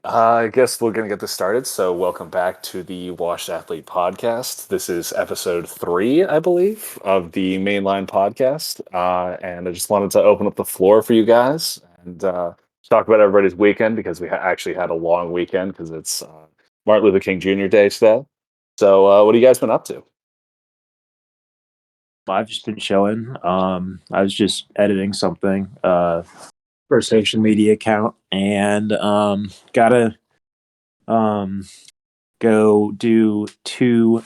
I guess we're going to get this started. So, welcome back to the Washed Athlete podcast. This is episode 3, I believe, of the mainline podcast. And I just wanted to open up the floor for you guys and talk about everybody's weekend because we actually had a long weekend because it's Martin Luther King Jr. Day today. So, what have you guys been up to? I've just been chilling. I was just editing something for a social media account, and gotta um, go do 2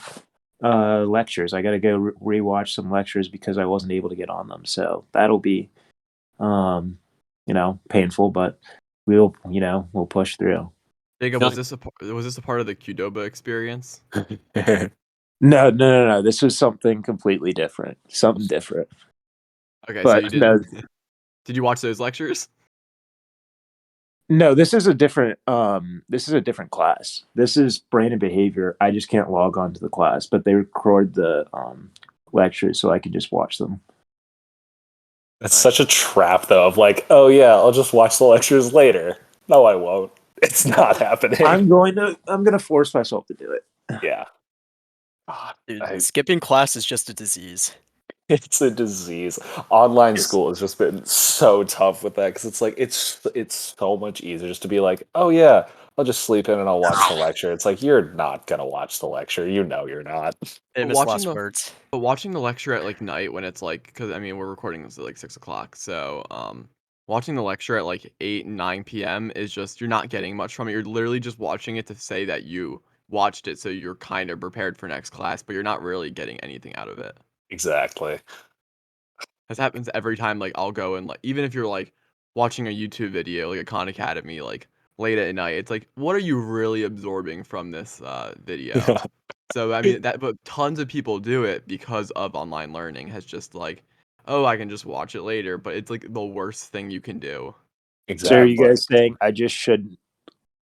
lectures. I gotta go rewatch some lectures because I wasn't able to get on them. So that'll be painful, but we'll push through. Jacob, was this a part of the Qdoba experience? No. This was something completely different. Something different. Okay, so But you no, didn't. Did you watch those lectures? No, this is a different class. This is brain and behavior. I just can't log on to the class, but they record the lectures so I can just watch them. That's such a trap, though, of like, oh, yeah, I'll just watch the lectures later. No, I won't. It's not happening. I'm gonna force myself to do it. Yeah. Dude, skipping class is just a disease. It's a disease. Online school has just been so tough with that because it's like it's so much easier just to be like, oh yeah, I'll just sleep in and I'll watch the lecture. It's like you're not gonna watch the lecture. You know you're not. Famous last words. But watching the lecture at like night when it's like, because I mean we're recording this at like 6 o'clock, so watching the lecture at like 8 and 9 p.m. is just you're not getting much from it. You're literally just watching it to say that you watched it, so you're kind of prepared for next class, but you're not really getting anything out of it. Exactly. This happens every time. Like I'll go and like even if you're like watching a YouTube video like a Khan Academy like late at night, it's like what are you really absorbing from this video? Yeah. So I mean but tons of people do it because of online learning has just like, oh, I can just watch it later, but it's like the worst thing you can do. Exactly. So are you guys saying I just shouldn't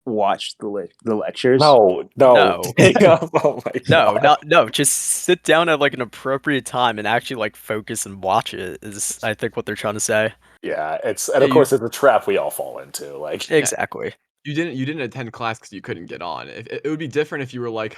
watch the lectures? No. No. Oh my god. No. Just sit down at like an appropriate time and actually like focus and watch it. Is I think what they're trying to say. Yeah, of course it's a trap we all fall into. Like Exactly. You didn't attend class because you couldn't get on. If it would be different if you were like,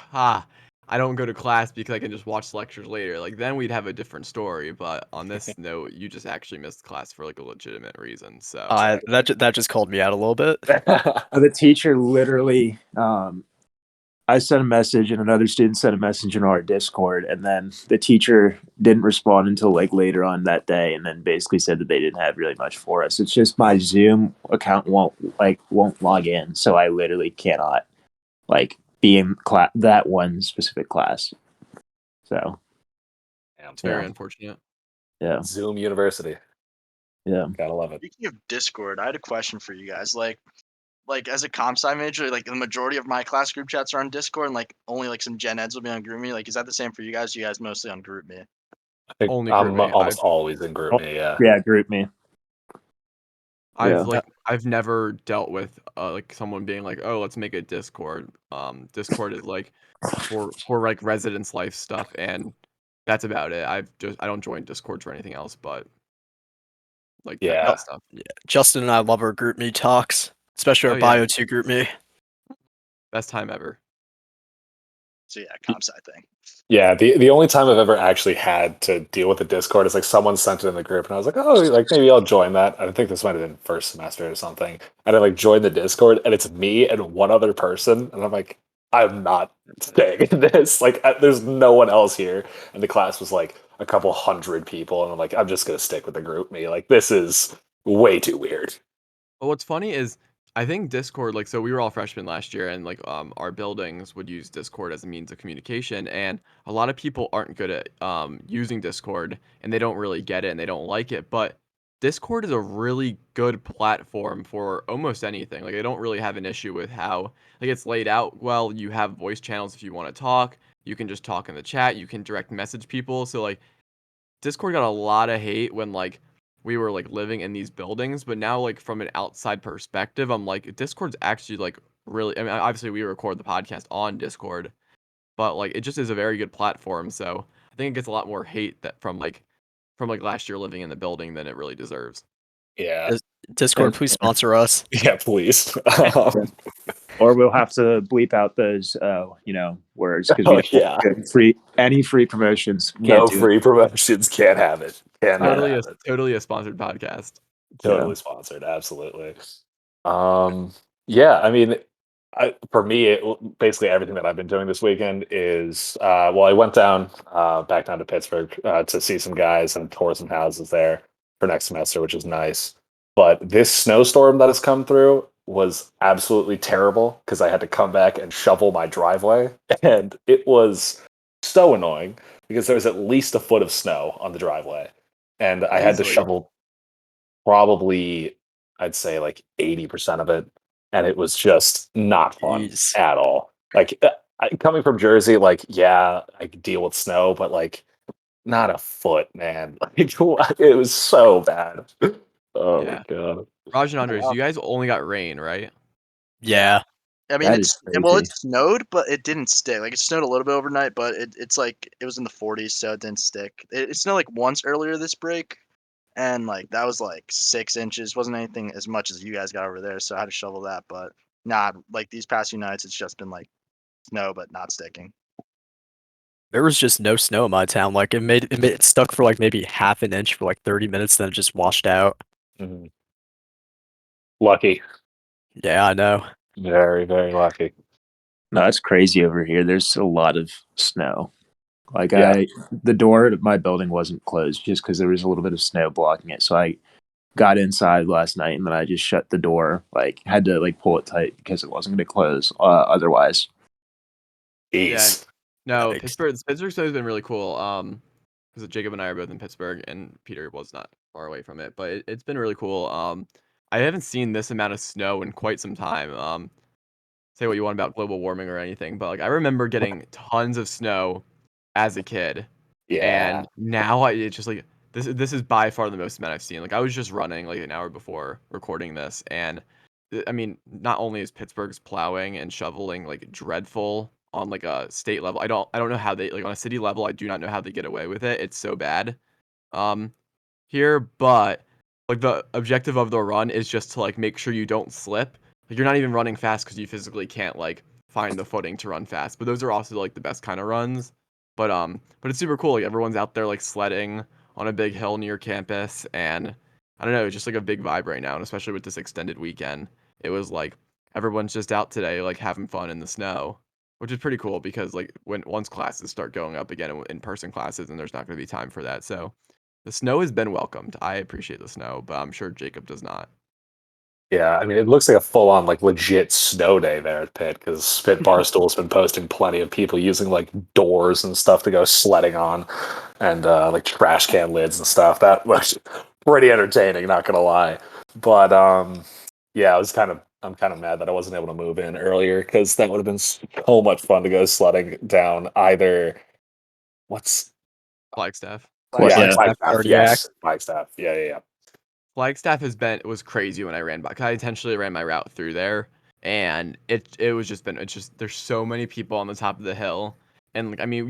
I don't go to class because I can just watch lectures later. Like then we'd have a different story. But on this note, you just actually missed class for like a legitimate reason. So That just called me out a little bit. The teacher literally I sent a message and another student sent a message in our Discord, and then the teacher didn't respond until like later on that day, and then basically said that they didn't have really much for us. It's just my Zoom account won't log in, so I literally cannot like be in that one specific class. So it's very unfortunate. Yeah. Zoom University. Yeah. Gotta love it. Speaking of Discord, I had a question for you guys. Like as a comp sci major, like the majority of my class group chats are on Discord, and like only like some gen eds will be on GroupMe. Like, is that the same for you guys? You guys mostly on GroupMe? I think Only I'm GroupMe. almost always in GroupMe. Yeah. Yeah, GroupMe. I've never dealt with like someone being like, oh, let's make a Discord. Discord is like for like residence life stuff, and that's about it. I don't join Discords or anything else, but like that stuff. Yeah. Justin and I love our GroupMe talks, especially our Bio 2 GroupMe. Best time ever. So yeah, comp sci thing. Yeah, the only time I've ever actually had to deal with the Discord is like someone sent it in the group, and I was like, oh, like maybe I'll join that. I think this might have been first semester or something. And I like joined the Discord, and it's me and one other person, and I'm like, I'm not staying in this. Like, there's no one else here, and the class was like a couple hundred people, and I'm like, I'm just gonna stick with the group me. Like, this is way too weird. But what's funny is I think Discord, like, so we were all freshmen last year, and like our buildings would use Discord as a means of communication, and a lot of people aren't good at using Discord, and they don't really get it, and they don't like it. But Discord is a really good platform for almost anything. Like, I don't really have an issue with how like it's laid out. Well, you have voice channels if you want to talk. You can just talk in the chat. You can direct message people. So like Discord got a lot of hate when like we were like living in these buildings, but now like from an outside perspective, I'm like Discord's actually like really, I mean, obviously we record the podcast on Discord, but like it just is a very good platform. So I think it gets a lot more hate that from like last year living in the building than it really deserves. Yeah. Discord, please sponsor us. Yeah, please. or we'll have to bleep out those words because Oh we yeah, don't any free promotions. Can't no do it. free promotions. Can't have it. Cannot Totally have it. totally a sponsored podcast. Totally sponsored. Absolutely. Yeah, I mean, for me, basically everything that I've been doing this weekend is, well, I went back down to Pittsburgh to see some guys and tour some houses there for next semester, which is nice. But this snowstorm that has come through was absolutely terrible because I had to come back and shovel my driveway, and it was so annoying because there was at least a foot of snow on the driveway, and I had to Easily. shovel probably, I'd say, like 80% of it, and it was just not fun Jeez. at all. Like, coming from Jersey, like, yeah, I could deal with snow, but like not a foot, man. Like, it was so bad. Oh my Yeah. god. Raj and Andres, Wow. you guys only got rain, right? Yeah. I mean, That is it crazy. snowed, but it didn't stick. Like it snowed a little bit overnight, but it's like it was in the 40s, so it didn't stick. It snowed like once earlier this break, and like that was like 6 inches. Wasn't anything as much as you guys got over there, so I had to shovel that. But nah, like these past few nights, it's just been like snow, but not sticking. There was just no snow in my town. Like it stuck for like maybe half an inch for like 30 minutes, then it just washed out. Mhm. Lucky. Yeah, I know. Very, very lucky. No, it's crazy over here. There's a lot of snow. Like Yeah. the door of my building wasn't closed just because there was a little bit of snow blocking it. So I got inside last night and then I just shut the door. Like had to like pull it tight because it wasn't going to close. Otherwise, Yeah. Jeez. No, Yikes. Pittsburgh's always been really cool. Because Jacob and I are both in Pittsburgh, and Peter was not far away from it, but it's been really cool. I haven't seen this amount of snow in quite some time. Say what you want about global warming or anything, but like I remember getting tons of snow as a kid, Yeah. and now it's just like this is by far the most amount I've seen. Like I was just running like an hour before recording this, and I mean, not only is Pittsburgh's plowing and shoveling like dreadful on like a state level, I don't know how they like on a city level. I do not know how they get away with it. It's so bad. Um, here, but like the objective of the run is just to like make sure you don't slip. Like you're not even running fast because you physically can't like find the footing to run fast. But those are also like the best kind of runs. But it's super cool. Like everyone's out there like sledding on a big hill near campus, and I don't know, it's just like a big vibe right now, and especially with this extended weekend, it was like everyone's just out today like having fun in the snow, which is pretty cool because like when once classes start going up again in person classes, and there's not going to be time for that, so the snow has been welcomed. I appreciate the snow, but I'm sure Jacob does not. Yeah, I mean, it looks like a full-on, like, legit snow day there at Pitt because Pitt Barstool's been posting plenty of people using like doors and stuff to go sledding on, and like trash can lids and stuff. That was pretty entertaining, not gonna lie. But yeah, I'm kind of mad that I wasn't able to move in earlier because that would have been so much fun to go sledding down either. What's Flagstaff. Yeah, yeah. Flagstaff, Flagstaff. Cardiac. Yes, Flagstaff. Yeah, yeah, yeah. Flagstaff has been it was crazy when I ran by. 'Cause I intentionally ran my route through there, and it was just been it's just there's so many people on the top of the hill, and like I mean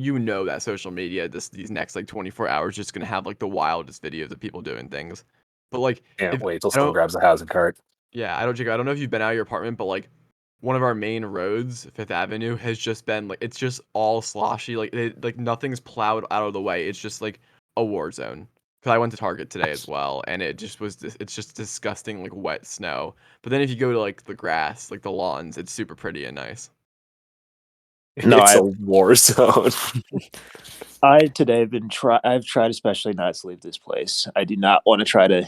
that social media these next like 24 hours just gonna have like the wildest videos of people doing things, but like Can't if wait till I someone don't grabs a housing cart. Yeah, I don't know if you've been out of your apartment, but like one of our main roads, Fifth Avenue, has just been like it's just all sloshy. Like nothing's plowed out of the way. It's just like a war zone. Cause I went to Target today as well, and it's just disgusting like wet snow. But then if you go to like the grass, like the lawns, it's super pretty and nice. No, It's a war zone. I today have been I've tried especially not to leave this place. I do not want to try to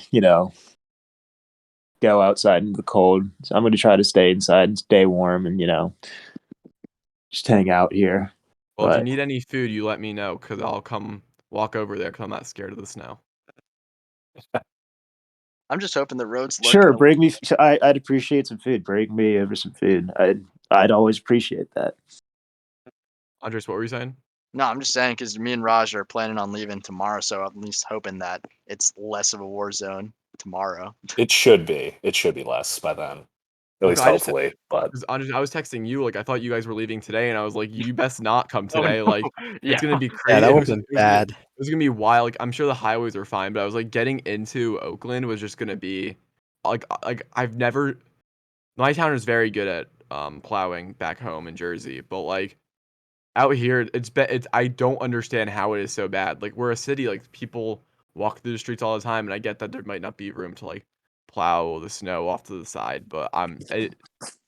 go outside into the cold. So I'm going to try to stay inside and stay warm and just hang out here. Well, if you But need any food, you let me know, cause I'll come walk over there, cause I'm not scared of the snow. I'm just hoping the roads look. sure, bring me. I'd appreciate some food. Bring me over some food. I'd always appreciate that. Andres, what were you saying? No, I'm just saying because me and Raj are planning on leaving tomorrow, so I'm at least hoping that it's less of a war zone tomorrow. It should be. It should be less by then. At Look, least I just hopefully. But Because I was texting you, like, I thought you guys were leaving today, and I was like, "You best not come Oh today." no! Like, it's Yeah. gonna be Yeah, crazy. that would have been bad. It was gonna be wild. Like, I'm sure the highways are fine, but I was like, getting into Oakland was just gonna be like I've never. My town is very good at plowing back home in Jersey, but like out here, it's I don't understand how it is so bad. Like we're a city, like people walk through the streets all the time, and I get that there might not be room to like plow the snow off to the side, but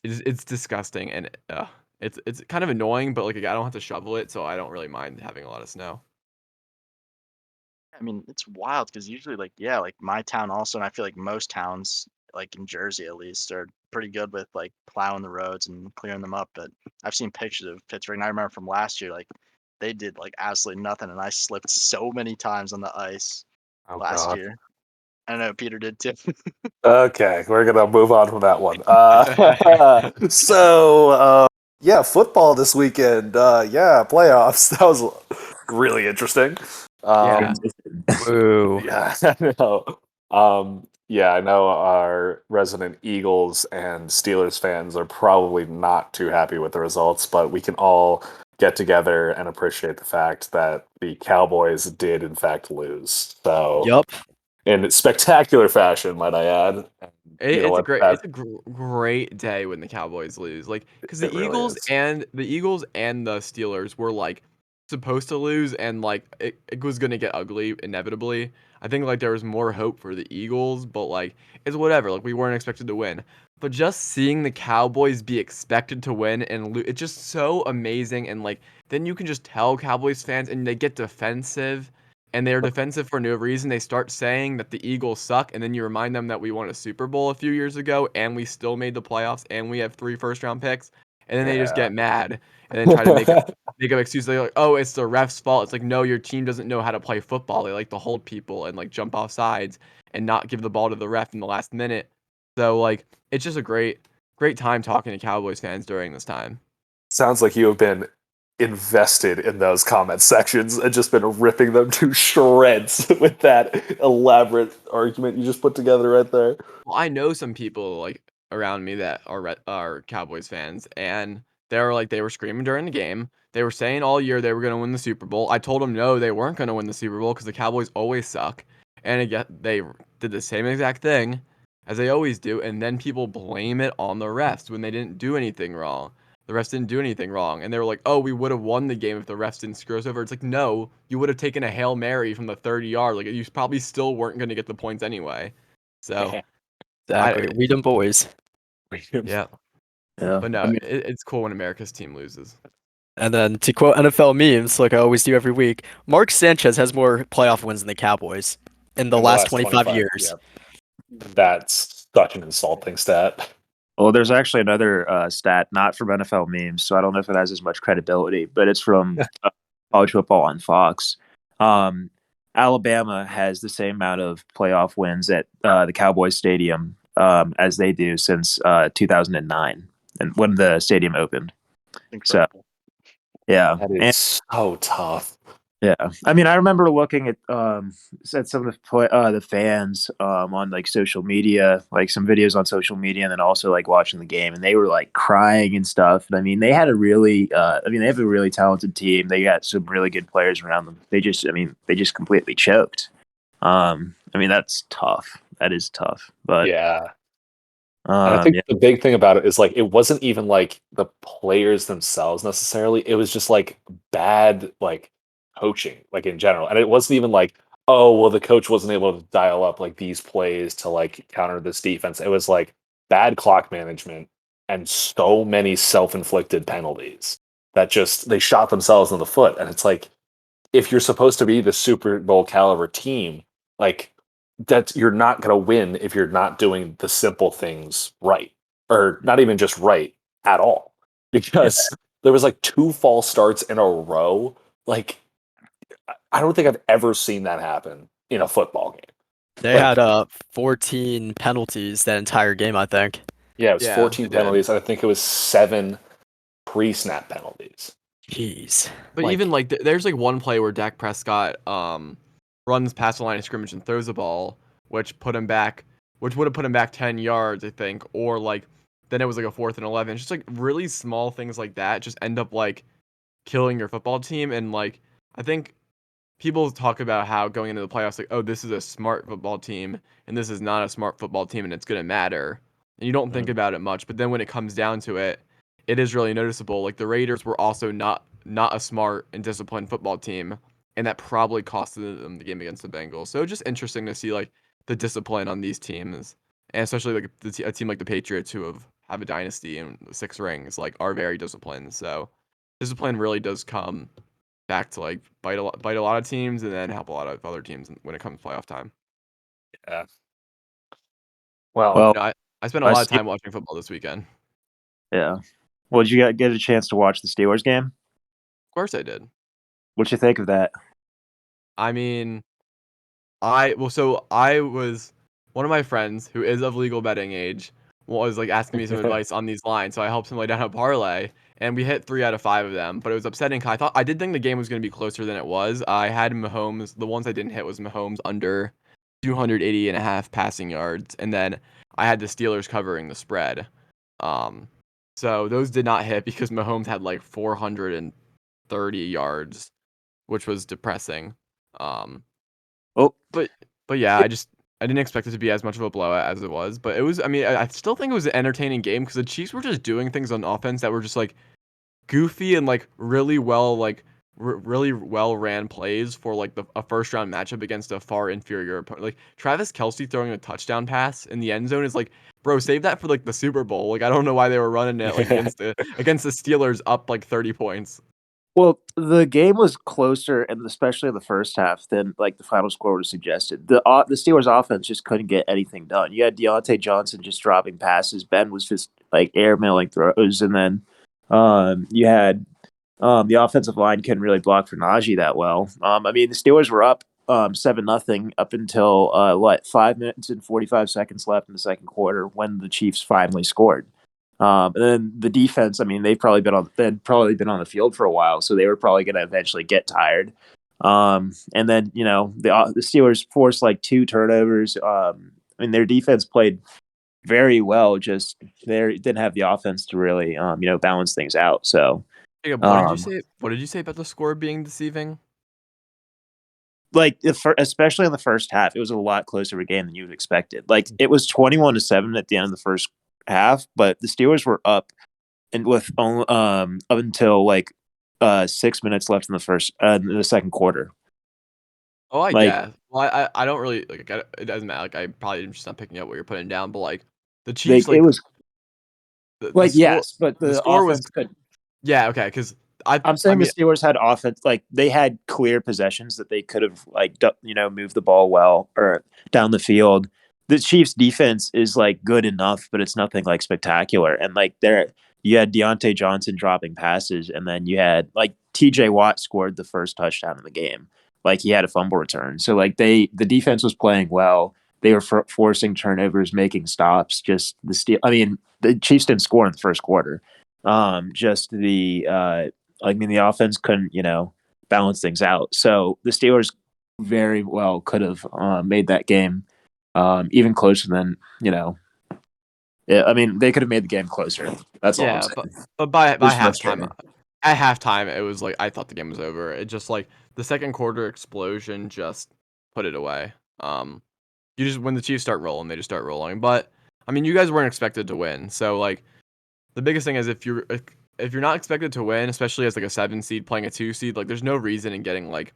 it's disgusting and it's kind of annoying, but like I don't have to shovel it, so I don't really mind having a lot of snow. I mean, it's wild because usually, like, yeah, like my town also, and I feel like most towns, like in Jersey at least, are pretty good with like plowing the roads and clearing them up. But I've seen pictures of Pittsburgh, and I remember from last year, like they did like absolutely nothing, and I slipped so many times on the ice Oh last god. year. I know Peter did too. Okay, we're gonna move on from that one. Yeah, football this weekend. Yeah, playoffs. That was really interesting. Yeah. Transition. Woo. Yeah, I know. Yeah, I know our resident Eagles and Steelers fans are probably not too happy with the results, but we can all get together and appreciate the fact that the Cowboys did in fact lose. So, Yup. in spectacular fashion, might I add. And you know It's a what? great That great day when the Cowboys lose. Like, because it really is. The Eagles and the Steelers were like supposed to lose, and like it was gonna get ugly inevitably. I think like there was more hope for the Eagles, but like it's whatever. Like we weren't expected to win, but just seeing the Cowboys be expected to win and it's just so amazing. And like then you can just tell Cowboys fans, and they get defensive and they're defensive for no reason. They start saying that the Eagles suck, and then you remind them that we won a Super Bowl a few years ago, and we still made the playoffs, and we have 3 first-round picks, and then they just Yeah. get mad, and then try to make up excuses. They're like, "Oh, it's the ref's fault." It's like, no, your team doesn't know how to play football. They like to hold people and like jump off sides and not give the ball to the ref in the last minute. So like, it's just a great time talking to Cowboys fans during this time. Sounds like you have been invested in those comment sections and just been ripping them to shreds with that elaborate argument you just put together right there. Well, I know some people like around me that are Cowboys fans, and they were screaming during the game. They were saying all year they were going to win the Super Bowl. I told them no, they weren't going to win the Super Bowl because the Cowboys always suck. And again, they did the same exact thing as they always do, and then people blame it on the refs when they didn't do anything wrong. The refs didn't do anything wrong, and they were like, "Oh, we would have won the game if the refs didn't screw us over." It's like, no, you would have taken a Hail Mary from the 30-yard. Like you probably still weren't going to get the points anyway. So. Exactly. I We them boys. yeah, Yeah. but I no, mean, it's cool when America's team loses. And then to quote NFL memes, like I always do every week, Mark Sanchez has more playoff wins than the Cowboys in the In the last last 25 25, years. yeah. That's such an insulting stat. well, there's actually another stat, not from NFL memes, so I don't know if it has as much credibility, but it's from college football on Fox. Um, Alabama has the same amount of playoff wins at the Cowboys Stadium as they do since 2009, and when the stadium opened. So Incredible. yeah, That and is so tough. yeah, I mean, I remember looking at some of the fans on like social media, like some videos on social media, and then also like watching the game, and they were like crying and stuff. And I mean, they had a really, I mean, they have a really talented team. They got some really good players around them. I mean, they just completely choked. I mean, that's tough. That is tough. But Yeah. And I think yeah, the big thing about it is like it wasn't even like the players themselves necessarily. It was just like bad like coaching, like in general. And it wasn't even like, oh, well, the coach wasn't able to dial up like these plays to like counter this defense. It was like bad clock management and so many self-inflicted penalties that just they shot themselves in the foot. And it's like if you're supposed to be the Super Bowl caliber team, like that you're not going to win if you're not doing the simple things right or not even just right at all. yeah, Because there was like 2 false starts in a row. Like I don't think I've ever seen that happen in a football game. They Like had 14 penalties that entire game, I think. yeah, it was Yeah, they 14 did. penalties and I think it was 7 pre-snap penalties. Jeez. But even Like like there's like one play where Dak Prescott runs past the line of scrimmage and throws the ball, which would have put him back 10 yards, I think, or like then it was like a 4th and 11. It's just like really small things like that just end up like killing your football team. And like I think people talk about how going into the playoffs, like, oh, this is a smart football team and this is not a smart football team and it's going to matter. And you don't think mm, about it much. But then when it comes down to it, it is really noticeable. Like the Raiders were also not a smart and disciplined football team, and that probably costed them the game against the Bengals. So just interesting to see like the discipline on these teams, and especially like a team like the Patriots who have a dynasty and 6 rings, like are very disciplined. So discipline really does come back to like bite a lot of teams and then help a lot of other teams when it comes to playoff time. Yeah. Well, Well, I spent a I lot of see. time watching football this weekend. Of Yeah. Well, did you get a chance to watch the Steelers game? course I did. What'd you think of that? I mean, I was one of my friends who is of legal betting age was like asking me some advice on these lines, so I helped him lay down a parlay, and we hit 3 out of 5 of them. But it was upsetting. 'Cause I did think the game was going to be closer than it was. I had Mahomes. The ones I didn't hit was Mahomes under 280.5 passing yards, and then I had the Steelers covering the spread. Um, so those did not hit because Mahomes had like 430 yards, which was depressing. Um, Oh, but but yeah, I didn't expect it to be as much of a blowout as it was, but it was. I mean, I still think it was an entertaining game because the Chiefs were just doing things on offense that were just like goofy and like really well really well ran plays for like a first round matchup against a far inferior opponent. Like Travis Kelsey throwing a touchdown pass in the end zone is like, bro, save that for like the Super Bowl. Like I don't know why they were running it like against the Steelers up like 30 points. well, the game was closer, and especially in the first half, than like the final score would have suggested. The Steelers' offense just couldn't get anything done. You had Deontay Johnson just dropping passes. Ben was just like airmailing throws, and then you had the offensive line couldn't really block for Najee that well. I mean, the Steelers were up 7-0 up until 5 minutes and 45 seconds left in the second quarter when the Chiefs finally scored. And then the defense, I mean, they'd probably been on the field for a while, so they were probably going to eventually get tired. And then the Steelers forced like 2 turnovers. I mean, their defense played very well. Just they didn't have the offense to really balance things out. So Jacob, what did you um, say? What did you say about the score being deceiving? like especially in the first half, it was a lot closer of a game than you would expected. Like it was 21-7 at the end of the first half, but the Steelers were up and with up until like 6 minutes left in the second quarter. Oh, I Like guess. Well, I don't really like. It doesn't matter. Like, I probably am just not picking up what you're putting down. But like, the Chiefs, it like was the like score, yes, but the the score was offense could. yeah okay. Because I'm I saying the mean Steelers had offense, like they had clear possessions that they could have like moved the ball well or down the field. The Chiefs defense is like good enough, but it's nothing like spectacular. And like there, you had Deontay Johnson dropping passes, and then you had like T.J. Watt scored the first touchdown in the game. Like he had a fumble return, so like the defense was playing well. They were forcing turnovers, making stops. Just the steel. I mean, the Chiefs didn't score in the first quarter. Just I mean, the offense couldn't, balance things out. So the Steelers very well could have made that game even closer than, yeah, I mean, they could have made the game closer. That's all I'm yeah, saying. but by It's halftime, frustrating. it was like I thought the game was over. It just like the second quarter explosion just put it away. You just when the Chiefs start rolling, they just start rolling. But I mean, you guys weren't expected to win, so like the biggest thing is if you're not expected to win, especially as like a 7 seed playing a 2 seed, like there's no reason in getting like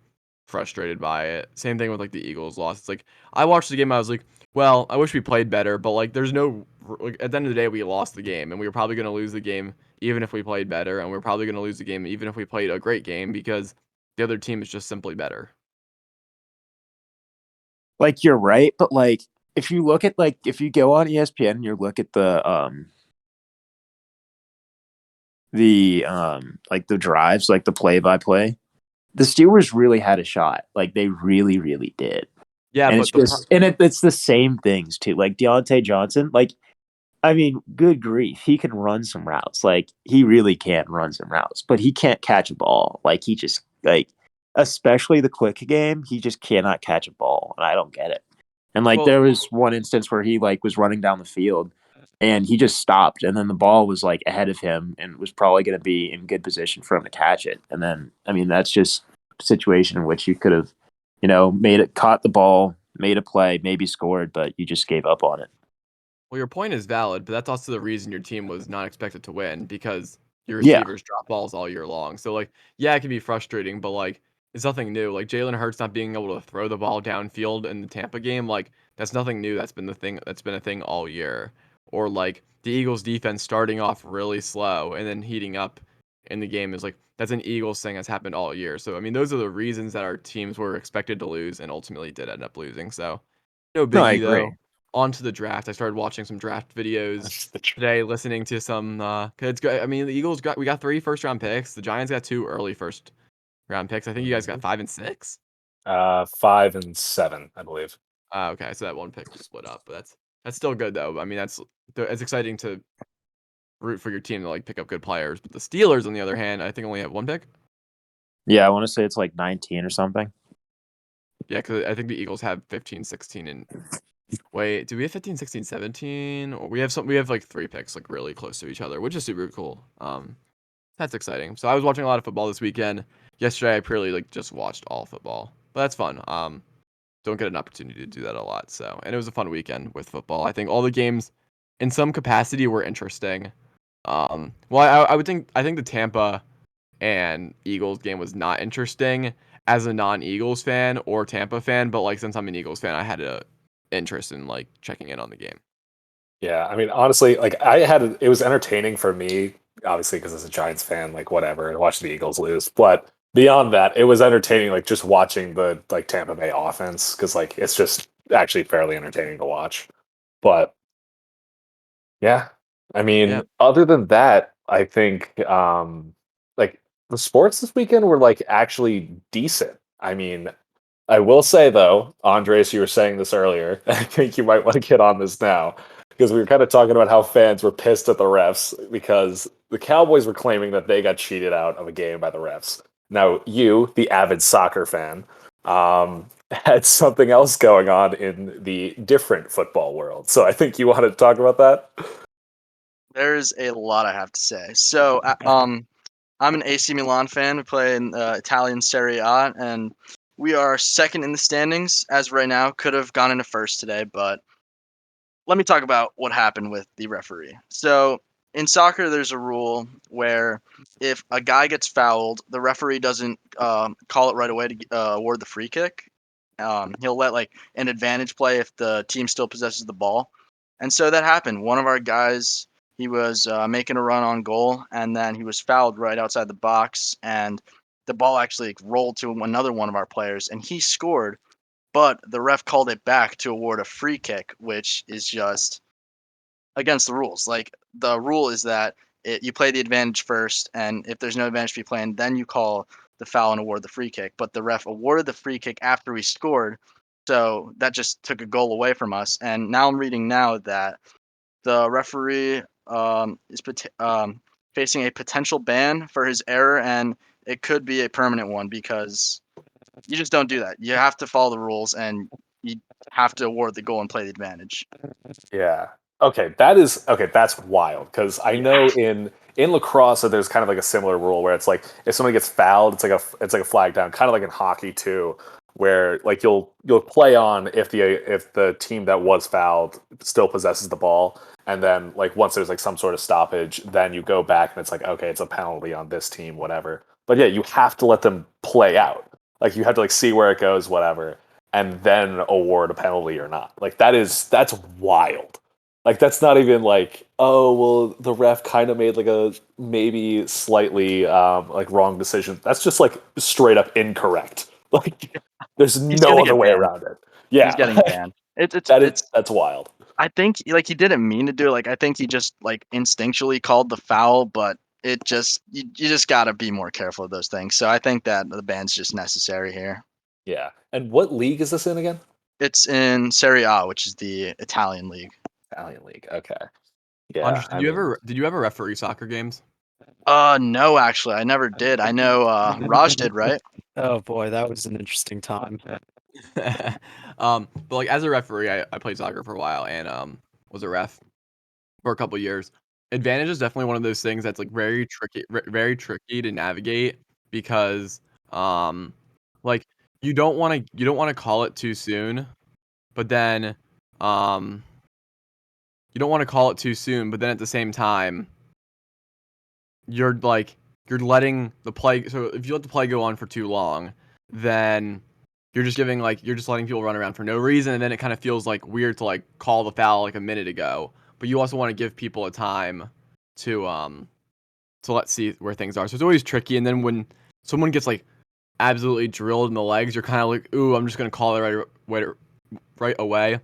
frustrated by it. Same thing with like the Eagles loss. It's like I watched the game, I was like, well, I wish we played better, but like there's no like at the end of the day we lost the game and we were probably gonna lose the game even if we played better, and we're probably gonna lose the game even if we played a great game because the other team is just simply better. Like, you're right, but like, if you look at if you go on ESPN and you look at like the drives, like the play by play, the Steelers really had a shot. Like they really, really did. Yeah, And it's but just it's the same things too. Like Deontay Johnson, like I mean, good grief, he can run some routes. Like he really can run some routes, but he can't catch a ball. Like he just like, especially the quick game, he just cannot catch a ball, and I don't get it. And like well there was one instance where he like was running down the field, and he just stopped, and then the ball was like ahead of him, and was probably going to be in good position for him to catch it. And then I mean, that's just a situation in which you could have, caught the ball, made a play, maybe scored, but you just gave up on it. Well, your point is valid, but that's also the reason your team was not expected to win because your Yeah. receivers drop balls all year long. So, like, yeah, it can be frustrating, but like, it's nothing new. Like Jalen Hurts not being able to throw the ball downfield in the Tampa game, like that's nothing new. That's been the thing. That's been a thing all year. Or like the Eagles defense starting off really slow and then heating up in the game is like that's an Eagles thing that's happened all year. So I mean, those are the reasons that our teams were expected to lose and ultimately did end up losing. So no No, I biggie agree. though. On to the draft. I started watching some draft videos today, listening to some. 'Cause it's good. I mean, the Eagles we got 3 first-round picks. The Giants got 2 early first-round picks. I think you guys got 5 and 6. 5 and 7, I believe. Okay, so that one pick was split up, but that's still good though. I mean, it's exciting to root for your team to like pick up good players. But the Steelers, on the other hand, I think only have 1 pick. Yeah, I want to say it's like 19 or something. Yeah, because I think the Eagles have 15, 16, and wait, do we have 15, 16, 17? Or we have like 3 picks like really close to each other, which is super cool. That's exciting. So I was watching a lot of football this weekend. Yesterday I purely like just watched all football. But that's fun. Don't get an opportunity to do that a lot. So, and it was a fun weekend with football. I think all the games in some capacity were interesting. Well, I think the Tampa and Eagles game was not interesting as a non-Eagles fan or Tampa fan, but like since I'm an Eagles fan, I had a interest in like checking in on the game. Yeah, I mean, honestly, like it was entertaining for me, obviously, because as a Giants fan, like whatever, and watching the Eagles lose. But beyond that, it was entertaining, like just watching the like Tampa Bay offense, because like it's just actually fairly entertaining to watch. But yeah, I Yeah. mean, other than that, I think like the sports this weekend were like actually decent. I mean, I will say though, Andres, you were saying this earlier. I think you might want to get on this now because we were kind of talking about how fans were pissed at the refs because the Cowboys were claiming that they got cheated out of a game by the refs. Now, you, the avid soccer fan, had something else going on in the different football world. So I think you want to talk about that. There's a lot I have to say. So, I'm an AC Milan fan. We play in Italian Serie A, and we are second in the standings as of right now. Could have gone into first today, but let me talk about what happened with the referee. So, in soccer, there's a rule where if a guy gets fouled, the referee doesn't call it right away to award the free kick. He'll let like an advantage play if the team still possesses the ball, and so that happened. One of our guys, he was making a run on goal, and then he was fouled right outside the box, and the ball actually like, rolled to another one of our players, and he scored. But the ref called it back to award a free kick, which is just against the rules. Like the rule is that you play the advantage first, and if there's no advantage to be playing, then you call the foul and award the free kick. But the ref awarded the free kick after we scored, so that just took a goal away from us. And now I'm reading now that the referee is facing a potential ban for his error, and it could be a permanent one because you just don't do that. You have to follow the rules, and you have to award the goal and play the advantage. Yeah. Okay, that is okay. That's wild because I Yeah. know in lacrosse, so there's kind of like a similar rule where it's like if somebody gets fouled, it's like a flag down, kind of like in hockey too, where like you'll play on if the team that was fouled still possesses the ball, and then like once there's like some sort of stoppage, then you go back and it's like okay, it's a penalty on this team, whatever. But yeah, you have to let them play out. Like you have to like see where it goes, whatever and then award a penalty or not. Like that's wild. Like that's not even like oh well the ref kind of made like a maybe slightly like wrong decision. That's just like straight up incorrect. Like there's He's no gonna other get way banned. around it. He's Yeah, getting banned. It's that's wild. I think like he didn't mean to do it. Like I think he just like instinctually called the foul, but it just you just gotta be more careful of those things. So I think that the ban's just necessary here. Yeah. And what league is this in again? It's in Serie A, which is the Italian league. Italian league. Okay. Yeah. Andres, I mean, did you ever referee soccer games? No, actually, I never did. I know Raj did, right? Oh boy, that was an interesting time. But like as a referee, I played soccer for a while and was a ref for a couple years. Advantage is definitely one of those things that's like very tricky to navigate because um like you don't want to call it too soon, but then um you don't want to call it too soon, but then at the same time, you're letting the play. So if you let the play go on for too long, then you're just letting people run around for no reason, and then it kind of feels like weird to like call the foul like a minute ago. But you also want to give people a time to let's see where things are. So it's always tricky. And then when someone gets like absolutely drilled in the legs, you're kind of like, ooh, I'm just gonna call it right away.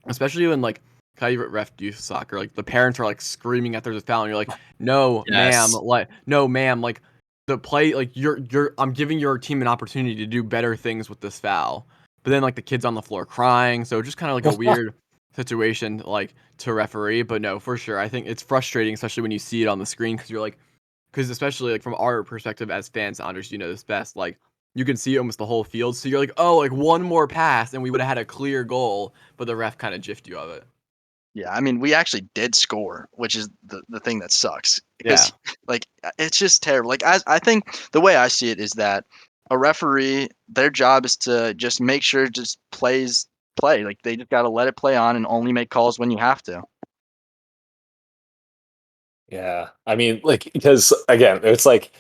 Especially when like how you ref youth soccer, like the parents are like screaming at there's a foul, and you're like, no, ma'am, Yes. no, ma'am, like the play, like you're I'm giving your team an opportunity to do better things with this foul. But then like the kids on the floor crying, so just kind of like a weird situation like to referee. But no, for sure, I think it's frustrating, especially when you see it on the screen because especially like from our perspective as fans, Andres, you know this best, like you can see almost the whole field. So you're like, oh, like one more pass and we would have had a clear goal, but the ref kind of jiffed you of it. Yeah, I mean, we actually did score, which is the thing that sucks Yeah. because like it's just terrible. Like I think the way I see it is that a referee, their job is to just make sure it just play. Like they just got to let it play on and only make calls when you have to. Yeah, I mean, like because again, it's like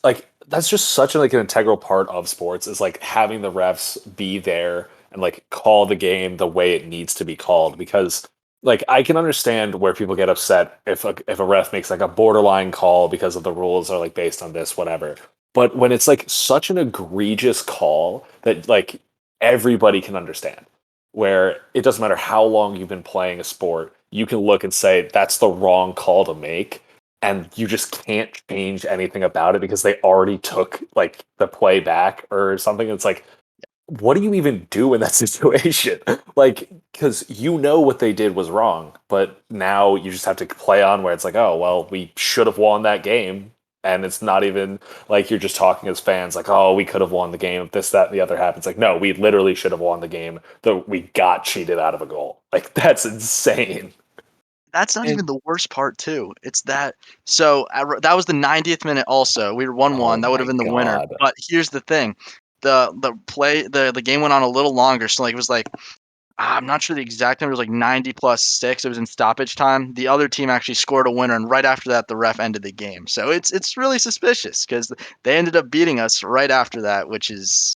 like that's just such like an integral part of sports is like having the refs be there and like call the game the way it needs to be called because like I can understand where people get upset if a ref makes like a borderline call because of the rules are like based on this whatever. But when it's like such an egregious call that like everybody can understand where it doesn't matter how long you've been playing a sport, you can look and say that's the wrong call to make, and you just can't change anything about it because they already took like the play back or something. It's like, what do you even do in that situation? Like, because you know what they did was wrong, but now you just have to play on where it's like, oh, well, we should have won that game. And it's not even like you're just talking as fans, like, oh, we could have won the game if this, that, and the other happens. Like, no, we literally should have won the game. Though we got cheated out of a goal. Like, that's insane. That's not And even the worst part too. It's that that was the 90th minute. Also, we were 1-1. Oh That would have my been the winner. god. But here's the thing: the game went on a little longer. So like it was like I'm not sure the exact number. It was like 90 plus six. It was in stoppage time. The other team actually scored a winner, and right after that, the ref ended the game. So it's really suspicious because they ended up beating us right after that, which is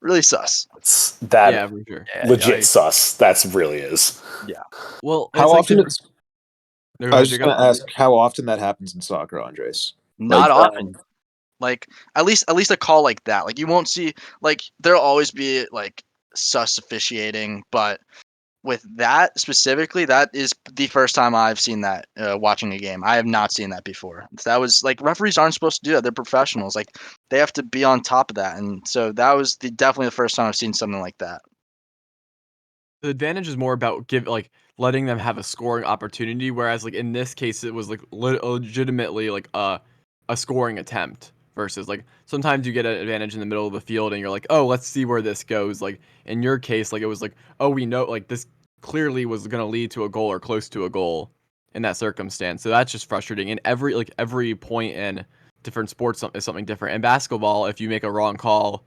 really sus. It's yeah, that for sure. Yeah, legit yikes. sus. That's really is. Yeah, Well, How it's like often? different. No, go I was ahead, just going Jacob. to ask how often that happens in soccer, Andres. not Like, often. Like at least a call like that. Like you won't see like there'll always be like sus officiating, but with that specifically, that is the first time I've seen that watching a game. I have not seen that before. That was like referees aren't supposed to do that. They're professionals. Like they have to be on top of that. And so that was definitely the first time I've seen something like that. The advantage is more about letting them have a scoring opportunity, whereas like in this case it was like legitimately like a scoring attempt versus like sometimes you get an advantage in the middle of the field and you're like, oh, let's see where this goes. Like in your case, like it was like, oh, we know like this clearly was going to lead to a goal or close to a goal in that circumstance. So that's just frustrating. And every point in different sports is something different. In basketball, if you make a wrong call,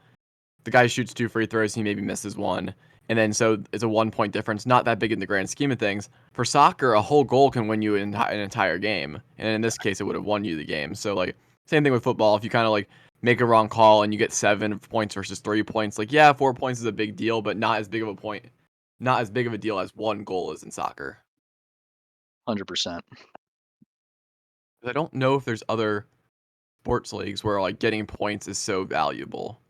the guy shoots 2 free throws, he maybe misses one. And then so it's a 1 point difference, not that big in the grand scheme of things. For soccer, a whole goal can win you an entire game. And in this case, it would have won you the game. So, like, same thing with football. If you kind of like make a wrong call and you get 7 points versus 3 points, like, yeah, 4 points is a big deal, but not as big of a point, not as big of a deal as one goal is in soccer. 100%. I don't know if there's other sports leagues where like getting points is so valuable.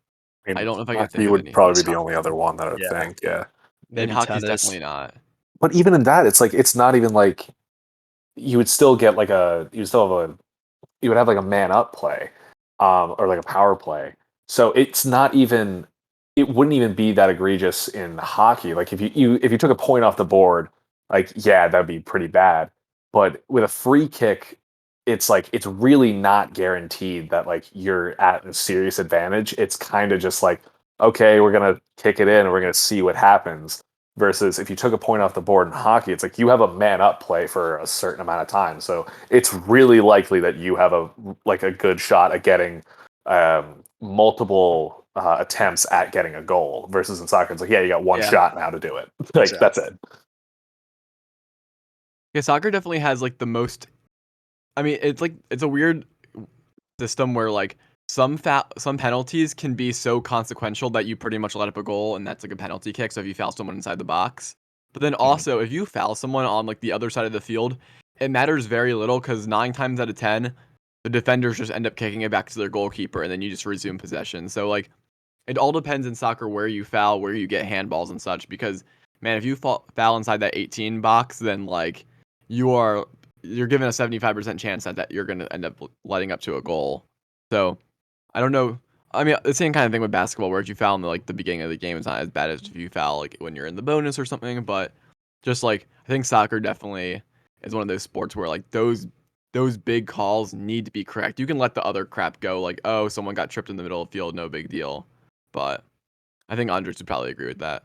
I I mean, don't know if I can hockey think of would any. probably be the only other one that I would Yeah. think. Yeah. And Maybe hockey's tennis. definitely not. But even in that, it's like it's not even like you would still get like you still have you would have like a man up play, or like a power play. So it's not even it wouldn't even be that egregious in hockey. Like if you took a point off the board, like yeah, that'd be pretty bad. But with a free kick, it's like it's really not guaranteed that like you're at a serious advantage. It's kind of just like okay, we're gonna kick it in and we're gonna see what happens. Versus if you took a point off the board in hockey, it's like you have a man up play for a certain amount of time. So it's really likely that you have a good shot at getting multiple attempts at getting a goal. Versus in soccer, it's like yeah, you got one Yeah. shot now to do it. Like that's Exactly. it. Yeah, soccer definitely has like the most. I mean, it's a weird system where like some penalties can be so consequential that you pretty much let up a goal and that's like a penalty kick. So if you foul someone inside the box, but then Mhm. also if you foul someone on like the other side of the field, it matters very little because 9 times out of 10, the defenders just end up kicking it back to their goalkeeper and then you just resume possession. So like it all depends in soccer where you foul, where you get handballs and such. Because man, if you foul inside that 18 box, then like you are you're given a 75% chance that you're going to end up letting up to a goal. So I don't know. I mean, the same kind of thing with basketball, where if you foul in the beginning of the game, it's not as bad as if you foul like when you're in the bonus or something. But just like I think soccer definitely is one of those sports where like those big calls need to be correct. You can let the other crap go, like oh someone got tripped in the middle of the field, no big deal. But I think Andres would probably agree with that.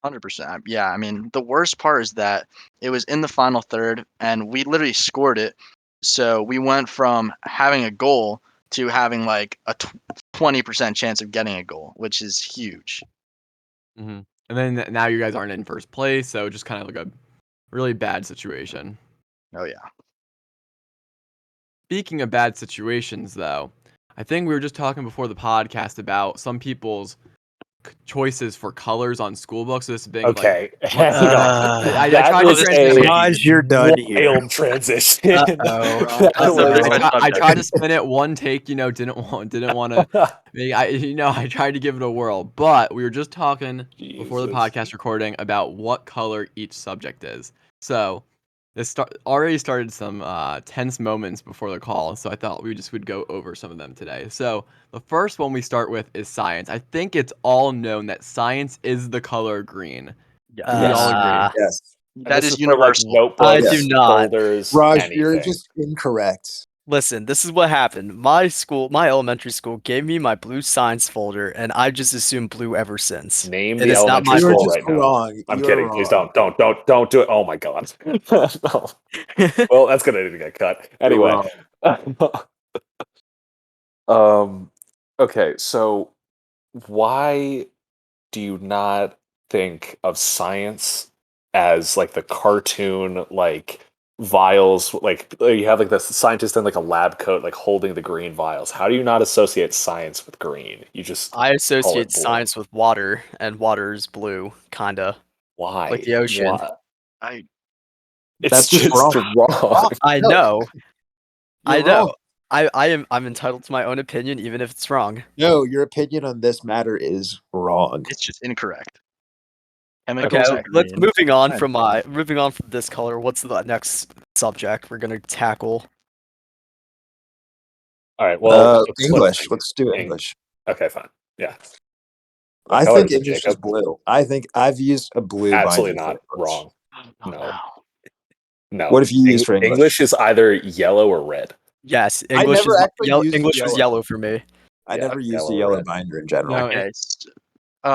100%. Yeah, I mean, the worst part is that it was in the final third, and we literally scored it. So we went from having a goal to having like a 20% chance of getting a goal, which is huge. And then now you guys aren't in first place, so just kind of like a really bad situation. Oh yeah. Speaking of bad situations, though, I think we were just talking before the podcast about some people's choices for colors on school books. This being like, Okay, what? hang on. I That tried to was transition. a Raj, you're done here. wild transition. Uh-oh. That That's a I, very I, good was. try, I subject. tried to spin it one take, didn't want to. I tried to give it a whirl, but we were just talking before the Jesus. podcast recording about what color each subject is. So already started some tense moments before the call, so I thought we just would go over some of them today. So the first one we start with is science. I think it's all known that science is the color green. Do we all agree? Yes. And That this is is for like universal. I notebooks, do Yes. not. folders, Raj, you're anything. just incorrect. Listen, this is what happened. My elementary school gave me my blue science folder, and I just assumed blue ever since. Name And the it's not elementary my You are school fault. just right now. wrong. I'm You are kidding. Please wrong. don't do it. Oh my god. No. Well, that's gonna need to get cut. You're Anyway. wrong. um. Okay, so why do you not think of science as like the cartoon like vials like you have like the scientist in like a lab coat like holding the green vials? How do you not associate science with green? You just I call associate it blue. science with water, and water is blue, kinda like Why? the ocean. Why? I It's That's just just wrong. wrong. I No, know, you're I wrong. know. I'm entitled to my own opinion, even if it's wrong. No, your opinion on this matter is wrong. It's just incorrect. Okay, Chemicals are let's green. Fine. moving on from this color. What's the next subject we're gonna tackle? All right. Well, let's flip English. things. Let's do Eng- English. Okay, fine. Yeah. What I color think is it, English is Jacob? blue. I think I've used a blue binder Absolutely for not. English. Wrong. Oh No. no. What No. have you used for English? English is either yellow or red. Yes, I English never is actually used English was yellow. yellow for me. I Yeah, never used a yellow or yellow red. binder in general. No, Okay.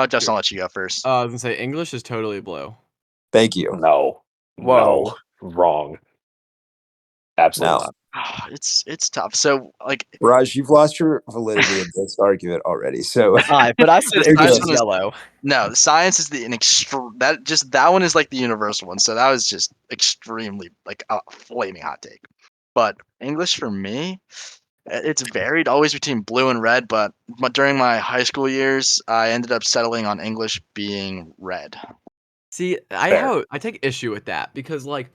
Justin, I'll let you go first. I was gonna say English is totally blue. Thank you. No. Whoa. No. Wrong. Absolutely No. not. It's tough. So like Raj, you've lost your validity in this argument already. So Hi, but I said the English science is one is yellow. no, the science is an extreme that one is like the universal one. So that was just extremely like a flaming hot take. But English for me, it's varied always between blue and red. But during my high school years, I ended up settling on English being red. See, Fair. I take issue with that because like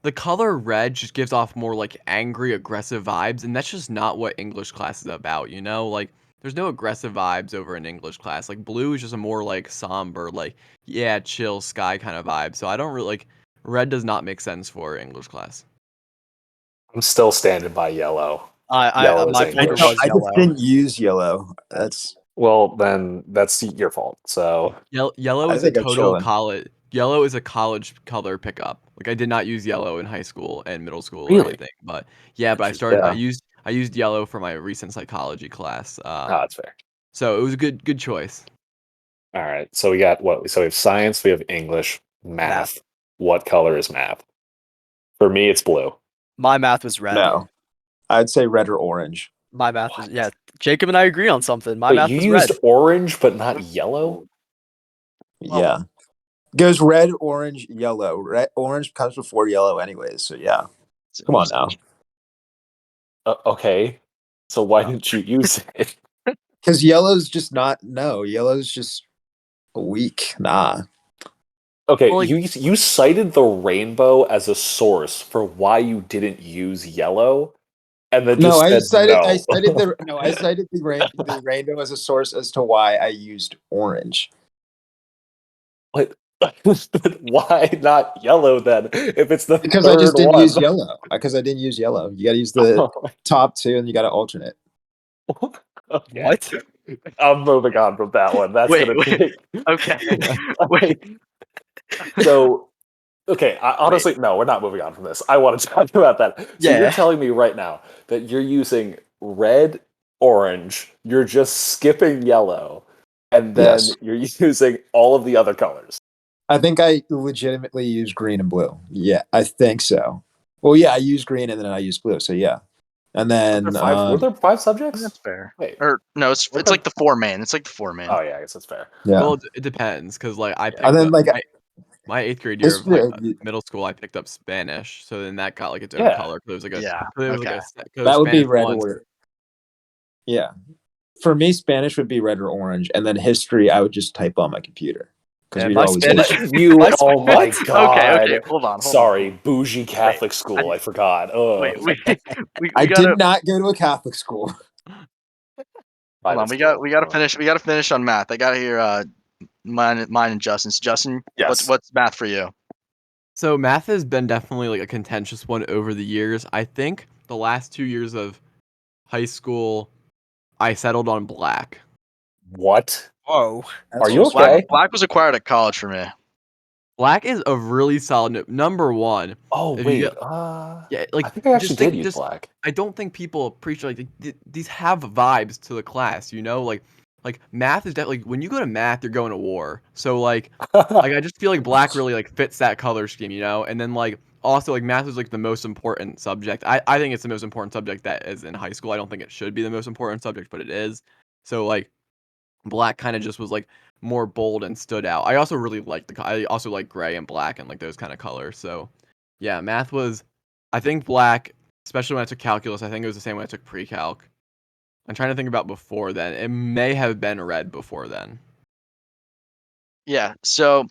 the color red just gives off more like angry, aggressive vibes, and that's just not what English class is about, you know? Like there's no aggressive vibes over an English class. Like blue is just a more like somber, like yeah, chill sky kind of vibe. So I don't really like red does not make sense for English class. I'm still standing by yellow. I Yellow is my I, folder English. was I just yellow. didn't use yellow. That's Well, then that's your fault. So, Yellow I is a think I'm total chilling. college. Yellow is a college color pickup. Like I did not use yellow in high school and middle school or really? anything, but yeah, but Interesting. I used yellow for my recent psychology class. Oh, that's fair. So it was a good choice. All right. So we got what? So we have science, we have English, Math. math. What color is math? For me, it's blue. My math was red. No. I'd say red or orange. My math was What? yeah. Jacob and I agree on something. My Wait, math you was used red. orange but not yellow? Yeah. Goes red, orange, yellow. Red, orange comes before yellow, anyways. So yeah, It's come on now. Okay, so why didn't you use it? Because yellow's just not no. Yellow's just weak. Nah. Okay, Well, like, you cited the rainbow as a source for why you didn't use yellow, and then No, just I said cited I no. cited the no, I cited the rainbow as a source as to why I used orange. What? Why not yellow then? If it's the Because I third just didn't use one. yellow. Because I didn't use yellow. You got to use the top two, and you got to alternate. Okay. What? I'm moving on from that one. That's Wait, gonna wait. take. Okay. Wait. So okay, Wait. honestly, no, we're not moving on from this. I want to talk about that. So you're Yeah. telling me right now that you're using red, orange, you're just skipping yellow, and then Yes. you're using all of the other colors. I think I legitimately use green and blue. Yeah, I think so. Well, yeah, I use green and then I use blue. So yeah, and then Were there five That's subjects? fair. Wait. Or no, it's like the four main. It's like the four main. Oh yeah, I guess that's fair. yeah, well, it depends because like I Yeah. and picked then up like my 8th grade year this. of middle school. I picked up Spanish, so then that got like its own Yeah. color. 'Cause it was like a, Yeah. 'cause it was like Okay. because That would be Spanish red one. or yeah. For me, Spanish would be red or orange, and then history I would just type on my computer because Yeah, we'd my always get Spanish. You, My oh my what? Okay. Okay. god. Hold on. Hold on. Sorry, bougie Wait. Catholic I, school. I forgot. wait. Ugh. We I gotta did not go to a Catholic school. hold on. Private school. We gotta finish. We gotta finish on math. I gotta hear mine and Justin's. Justin, Yes. what's math for you? So math has been definitely like a contentious one over the years. I think the last 2 years of high school, I settled on black. What? Whoa. Are That's you just Black okay? Black was acquired at college for me. Black is a really solid number one. Oh If you get wait. yeah, I like think I actually just did think use just black. I don't think people appreciate like these have vibes to the class, like math is definitely when you go to math, you're going to war. So like I just feel like black really like fits that color scheme. And then like also like math is like the most important subject. I think it's the most important subject that is in high school. I don't think it should be the most important subject, but it is. So like black kind of just was like more bold and stood out. I also really like I also like gray and black and like those kind of colors. So yeah, math was I think black, especially when I took calculus. I think it was the same when I took pre-calc. I'm trying to think about before then. It may have been red before then. Yeah. So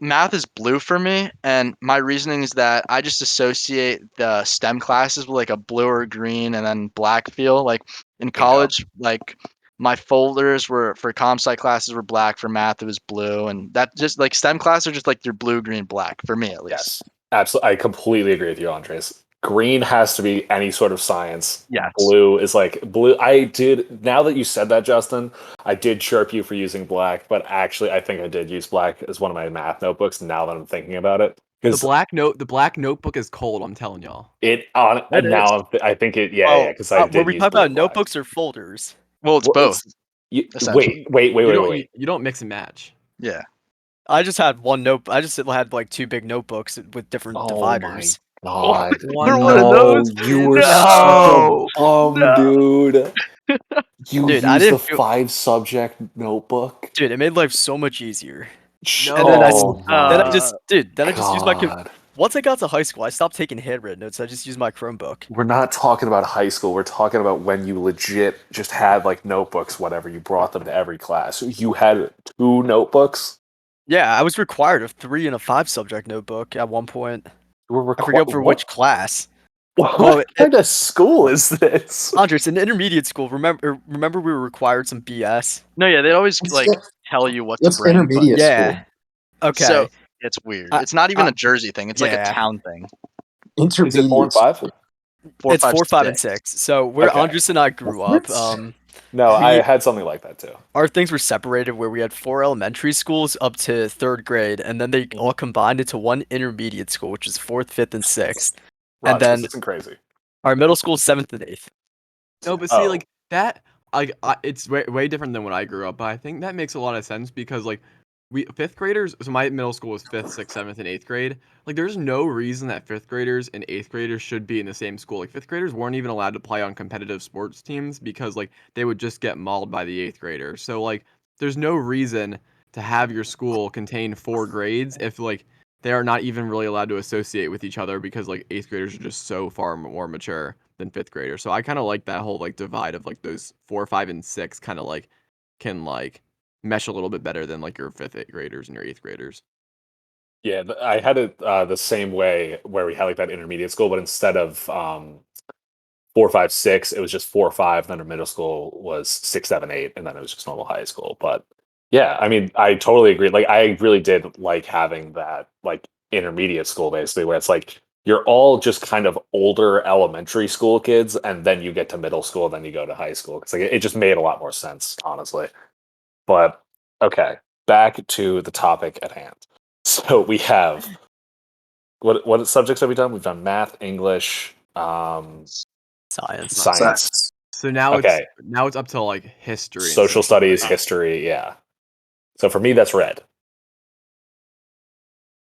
math is blue for me, and my reasoning is that I just associate the STEM classes with like a blue or green and then black feel. Like in Yeah. college, like my folders were for comp sci classes were black, for math it was blue, and that just like STEM classes are just like your blue, green, black for me at least. Yes. Absolutely. I completely agree with you, Andres. Green has to be any sort of science. Yes. Blue is like blue. I did, now that you said that, Justin, I did chirp you for using black, but actually, I think I did use black as one of my math notebooks now that I'm thinking about it. Because The black notebook is cold, I'm telling y'all. it on It is. now I think it, yeah, Well, because I were did we use talking blue about and black. notebooks or folders? Well, it's Well, both it's you, essentially. wait. You don't mix and match. Yeah. I just had one note. I just had like two big notebooks with different Oh my dividers. Oh, god. they're One one of No, those. notebook you is were such a No. bum, No. dude. You Dude, I used the didn't feel. 5 subject notebook? Dude, it made life so much easier. And then no. Oh my I just used my. god. Once I got to high school, I stopped taking handwritten notes. I just used my Chromebook. We're not talking about high school. We're talking about when you legit just had like notebooks, whatever. You brought them to every class. You had 2 notebooks? Yeah, I was required of 3 and a 5 subject notebook at one point. You were I forget for which what? class. Well, What kind of school is this? Andres, in intermediate school, remember we were required some BS. No, yeah, they always What's, like tell you what to what's bring, but intermediate Yeah. school? so Okay. it's weird. I, It's not even I, a Jersey thing. It's like a yeah. town thing. Is it 4 and Intermediate 5? school. Four, It's five, 4, 5, and six. 6. So where Okay. Andres and I grew up, What? No, I we had something like that too. our things were separated where we had 4 elementary schools up to 3rd grade, and then they all combined into one intermediate school, which is 4th, 5th, and 6th. And Raj, this then isn't crazy. our middle school is 7th and 8th. No, but see, Oh, like that, it's way different than when I grew up. But I think that makes a lot of sense because like we fifth graders. So my middle school was fifth, sixth, seventh, and eighth grade. Like, there's no reason that fifth graders and eighth graders should be in the same school. Like, fifth graders weren't even allowed to play on competitive sports teams because like they would just get mauled by the eighth graders. So like, there's no reason to have your school contain 4 grades if like they are not even really allowed to associate with each other because like 8th graders are just so far more mature than 5th graders. So I kind of like that whole like divide of like those 4, 5, and 6 kind of like can like mesh a little bit better than like your 5th graders and your 8th graders. Yeah, I had it the same way where we had like that intermediate school, but instead of 4, 5, 6, it was just 4, 5. Then our middle school was 6, 7, 8, and then it was just normal high school. But yeah, I mean, I totally agree. Like, I really did like having that like intermediate school basically, where it's like you're all just kind of older elementary school kids, and then you get to middle school, then you go to high school. It's like it just made a lot more sense, honestly. But okay, back to the topic at hand. So we have what subjects have we done? We've done math, English, Science. science. So now Okay, it's up to like history and social studies, studies. history. Yeah. So for me, that's red.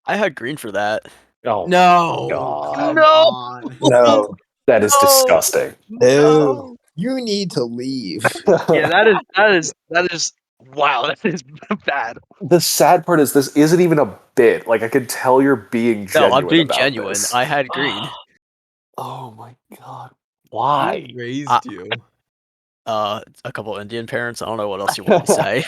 I had green for that. Oh No, God. come No! on. No, That is No! disgusting. ew, you need to leave. Yeah, that is wow. That is bad. The sad part is this isn't even a bit. Like I could tell you're being No, genuine I'm being about genuine. this. I had green. Oh my God. Who Why? raised you? A couple Indian parents. I don't know what else you want me to say.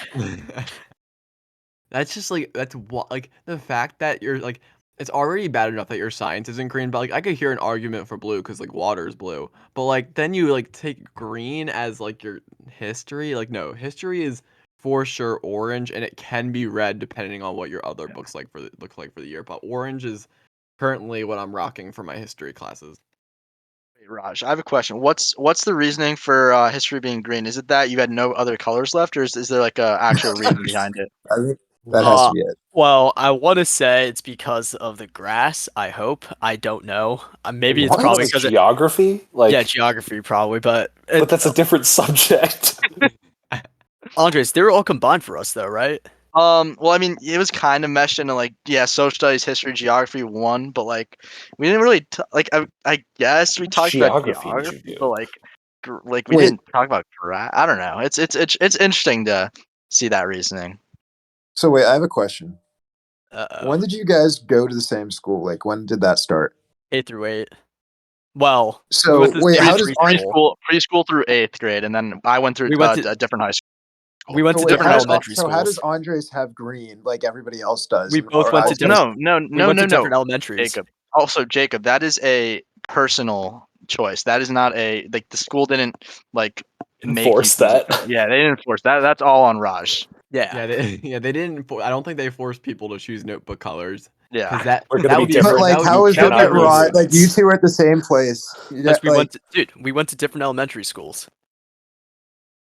That's just like that's what like the fact that you're like it's already bad enough that your science isn't green, but like I could hear an argument for blue because like water is blue. But like then you like take green as like your history. Like no, history is for sure orange and it can be red depending on what your other books look like for the year. But orange is currently what I'm rocking for my history classes. Wait, Raj, I have a question. What's the reasoning for history being green? Is it that you had no other colors left, or is there like a actual reason behind it? I think that has to Uh, be it. well, I want to say it's because of the grass. I hope. I don't know. Maybe it's What? probably Like because geography? yeah, Like, geography probably. But but that's a different subject. Andres, they were all combined for us though, right? Well, I mean, it was kind of meshed into like, yeah, social studies, history, geography one, but like, we didn't really like. I guess we talked about Geography did you geography, but do? like we Wait. didn't talk about I don't know. It's interesting to see that reasoning. So wait, I have a question. Uh-oh. When did you guys go to the same school? Like, when did that start? 8 through 8. Well, we So went to the wait, same how does preschool. Preschool through 8th grade, and then I went through We went to a different high school. we went So to wait, different how, elementary so how schools. does Andres have green like everybody else does? We both or went I to was different. gonna- We went to different elementaries. Jacob. Also, Jacob, that is a personal choice. That is not a like the school didn't like make you Enforce choose that. it. Yeah, they didn't enforce that. That's all on Raj. Yeah. They didn't. I don't think they forced people to choose notebook colors Yeah. because that We're gonna that be would be a But different. that like, would how be is it cannot that terrible. use Rod, like you this. two are at the same place? Yeah, Because we like, went to, dude, we went to different elementary schools.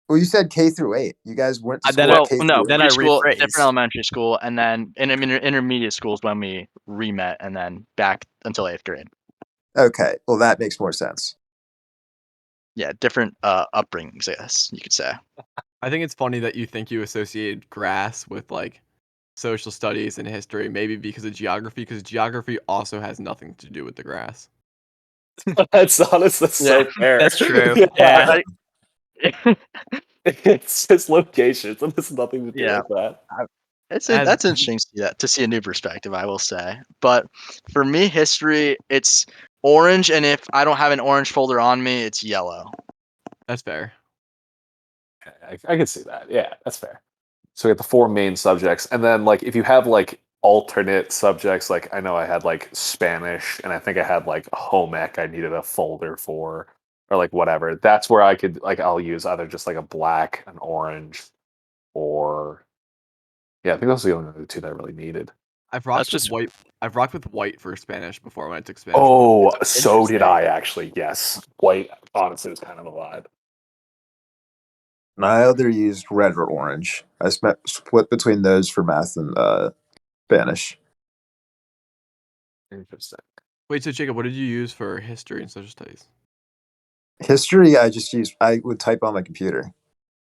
well, you said K through 8. You guys went to And then school I- at Well, K no, through 8. then I preschool, different rephrased. elementary school, and then intermediate schools when we remet, and then back until 8th grade. Okay, well that makes more sense. Yeah, different upbringings, I guess you could say. I think it's funny that you think you associated grass with like social studies and history, maybe because of geography, because geography also has nothing to do with the grass. That's honest. That's Yeah, so fair. that's true. Yeah. Yeah. It's just locations. It has nothing to do Yeah. with that. As That's interesting to see that, to see a new perspective, I will say. But for me, history, it's orange, and if I don't have an orange folder on me, it's yellow. that's fair. I can see that. Yeah, that's fair. So we have the 4 main subjects, and then like if you have like alternate subjects, like I know I had like Spanish, and I think I had like home ec. I needed a folder for, or like whatever. That's where I could like I'll use either just like a black, an orange, or yeah. I think those are the only 2 that I really needed. I've That's rocked with just white. I've rocked with white for Spanish before when I took Spanish 1. Oh, so did interesting. I actually. Yes, white honestly is kind of a vibe. And I either used red or orange. I split between those for math and Spanish. Interesting. Wait, so Jacob, what did you use for history and social studies? History, I would type on my computer.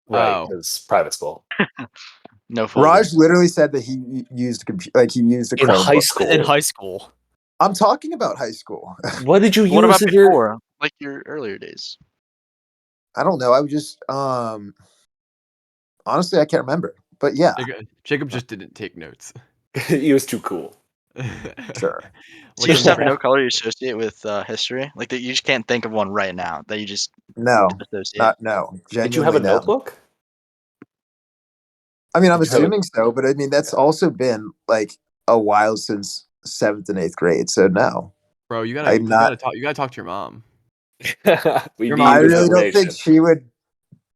Right, Oh. because private school. No folder. Raj literally said that he used a he used a In high Chromebook. school. in high school. I'm talking about high school. What did you use What about in your? before, like your earlier days? I don't know. I would just honestly, I can't remember. But yeah, Jacob just didn't take notes. He was too cool. sure. Do you just have no color you associate with history? Like that you just can't think of one right now that you just No, associate? no. Did you have a Genuinely no. notebook? I mean, I'm Did you have a assuming so, but I mean that's also been like a while since 7th and 8th grade. So no, Bro, you gotta I'm not. talk. You gotta talk to your mom. We Your need I mom this really don't think information. she would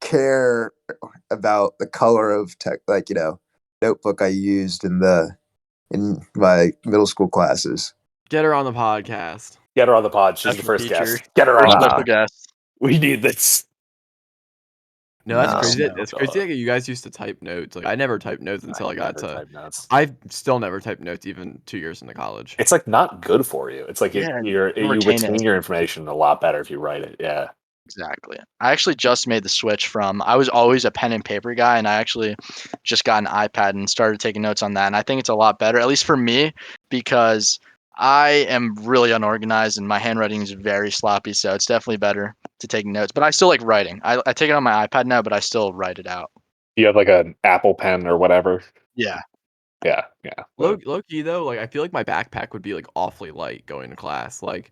care about the color of tech, like notebook I used in my middle school classes. Get her on the podcast. Get her on the pod. She's the Special first teacher. guest. Get her First on. special guest. We need this. No, that's No. crazy. No. That's crazy. That you guys used to type notes. Like I never typed notes until I got never to. type notes. I've still never typed notes even 2 years into college. It's like not good for you. It's like Yeah, you you retain retain it. your information a lot better if you write it. Yeah. Exactly. I actually just made the switch from I was always a pen and paper guy, and I actually just got an iPad and started taking notes on that. And I think it's a lot better, at least for me, because I am really unorganized and my handwriting is very sloppy. So it's definitely better to take notes. But I still like writing. I take it on my iPad now, but I still write it out. You have like an Apple Pen or whatever. Yeah. Yeah. Low key though, like I feel like my backpack would be like awfully light going to class, like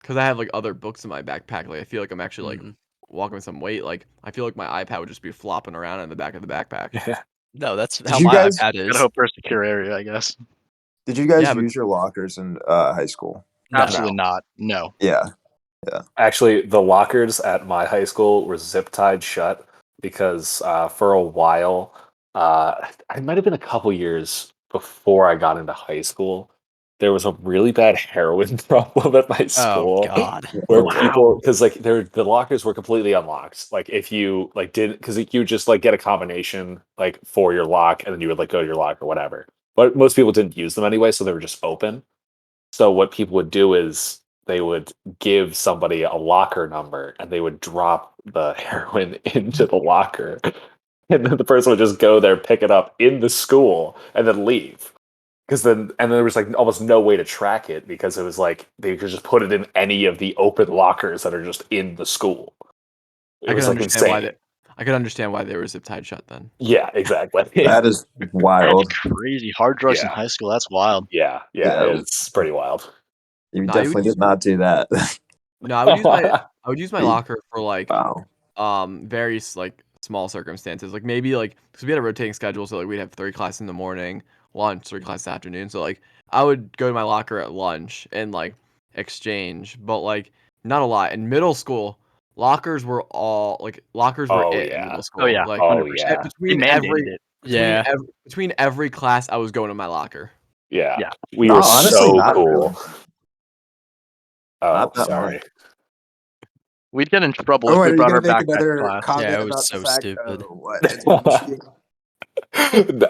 because I have like other books in my backpack. Like I feel like I'm actually like walking with some weight. Like I feel like my iPad would just be flopping around in the back of the backpack. Yeah. No, that's Did how you my guys- iPad Gotta is. hope for a secure area, I guess. Did you guys Yeah, but- use your lockers in high school? No. Absolutely not. No. Yeah. Actually, the lockers at my high school were zip tied shut because for a while, it might have been a couple years before I got into high school, there was a really bad heroin problem at my Oh school. God. Where Wow. people, because like the lockers were completely unlocked. Like if you like did, because you just like get a combination like for your lock, and then you would like go to your lock or whatever. But most people didn't use them anyway, so they were just open. So what people would do is they would give somebody a locker number, and they would drop the heroin into the locker, and then the person would just go there, pick it up in the school, and then leave. Because then there was like almost no way to track it because it was like they could just put it in any of the open lockers that are just in the school. It I was could like understand why insane. I could understand why they were zip tied shut then. Yeah, exactly. That is That's wild. crazy. Hard drugs in Yeah. high school. That's wild. yeah, Yeah. it's pretty wild. You No, I would definitely use- did not do that. No, I would use my locker for like Wow. very like small circumstances, like maybe like because we had a rotating schedule, so like we'd have 3 classes in the morning, lunch, 3 classes afternoon, so like I would go to my locker at lunch and like exchange, but like not a lot. In middle school, lockers were Oh, it in yeah. middle school. Oh yeah. Like 100%. yeah. They mandated it. Yeah. between every class I was going to my locker. Yeah. Yeah. We No, were honestly, so not cool. really. Oh, Not that sorry. much. We'd get in trouble Oh, if we are you brought our gonna make backpack to another class. comment Yeah, it was about so the fact? stupid. Oh, what? It's bullshit.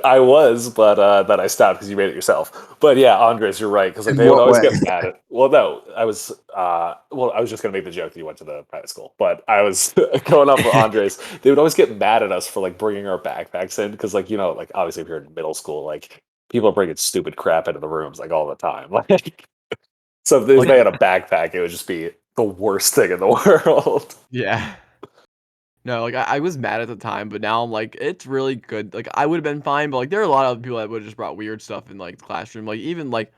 I was, but then I stopped because you made it yourself. But yeah, Andres, you're right because like In they would what always way? get mad at. Well, no, I was. Well, I was just gonna make the joke that you went to the private school, but I was going off with Andres. They would always get mad at us for like bringing our backpacks in because like like obviously if you're in middle school, like people are bringing stupid crap into the rooms like all the time. Like, so if they had a backpack, it would just be the worst thing in the world. Yeah. No, like I was mad at the time, but now I'm like, it's really good. Like I would have been fine, but like there are a lot of people that would have just brought weird stuff in like the classroom. Like even like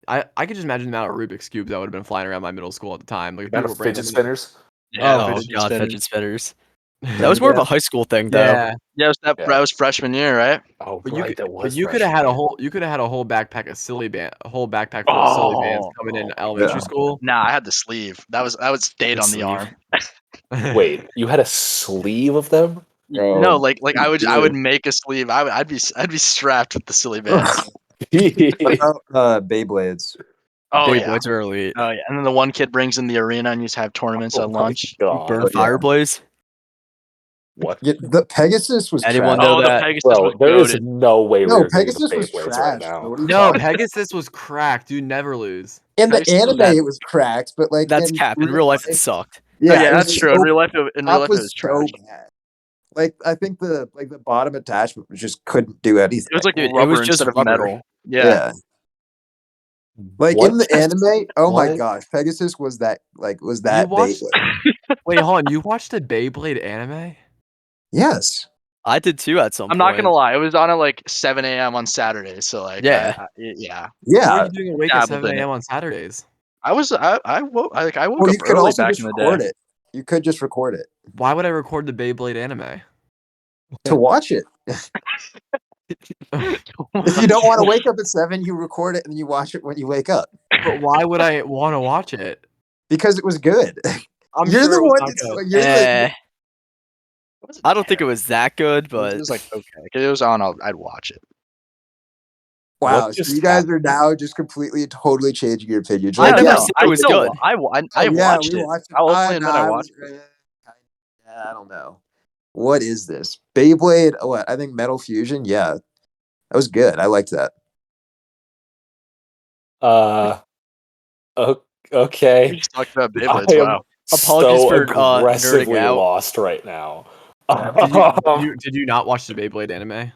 I could just imagine the amount of Rubik's cubes that would have been flying around my middle school at the time. Like if Amount people of were bringing fidget them spinners. Yeah, Oh fidget God, spinners. fidget spinners. in- That was more of Yeah. a high school thing, though. yeah. Yeah, that Yeah. was freshman year, right? Oh, But right, that was. you could have had freshman year. you could have had a whole backpack of silly band, a whole backpack full of silly bands coming in elementary Yeah. school. Nah, I had the sleeve. That was stayed The on the sleeve. arm. Wait, you had a sleeve of them? No, like I would dude. make a sleeve. I'd be strapped with the silly bands. What about Beyblades? Oh yeah. Beyblades are elite. Oh yeah. And then the one kid brings in the arena and you just have tournaments Oh at my lunch. God. Burn yeah. Fireblaze. What? Yeah, the Pegasus was Anyone trash. know Oh, that? the Pegasus Bro, was there is goated. no way we No, are getting the Pegasus was Beyblades right trash. now. What are you No, talking- Pegasus was cracked. Dude, never lose. in the Pegasus was anime bad. it was cracked, but like That's in cap. In real life, it sucked. yeah, Oh, yeah, it that's was true. In so- real life, it top was was trash. so bad. Like I think the bottom attachment just couldn't do anything. It was like Dude, it rubber was just instead of rubber. metal. Yeah. yeah. Like What? in the anime, oh my What? gosh, Pegasus was that You Beyblade. watched? Wait, hold on. You watched the Beyblade anime? Yes. I did too at some I'm point. not gonna lie, it was on at like 7 a.m. on Saturdays, so like, Yeah. yeah. What were Yeah. you doing awake at Dabbled 7 in it. a.m. on Saturdays? I woke Well, you up could early also back just in the record day. it. You could just record it Why would I record the Beyblade anime? to watch it. If you don't want to wake up at 7, you record it and you watch it when you wake up But why would I want to watch it? because it was good. I'm You're sure the it was one not that's good. you're the It wasn't I don't think it terrible. was that good, It but was like okay. If it was on, I'd watch it. wow. What So just you guys happened? are now just completely and totally changing your opinions. I Like, never yeah, said it was good. I oh, yeah, watched we it. watched it. I'll openly admit I I watched was. it. I don't know. What is this? Beyblade? Oh, what? I think Metal Fusion. Yeah, that was good. I liked that. Uh, o- We okay. just talked about I Beyblades. am Wow. Apologies so for nerding aggressively out. lost right now. Did you not watch the Beyblade anime?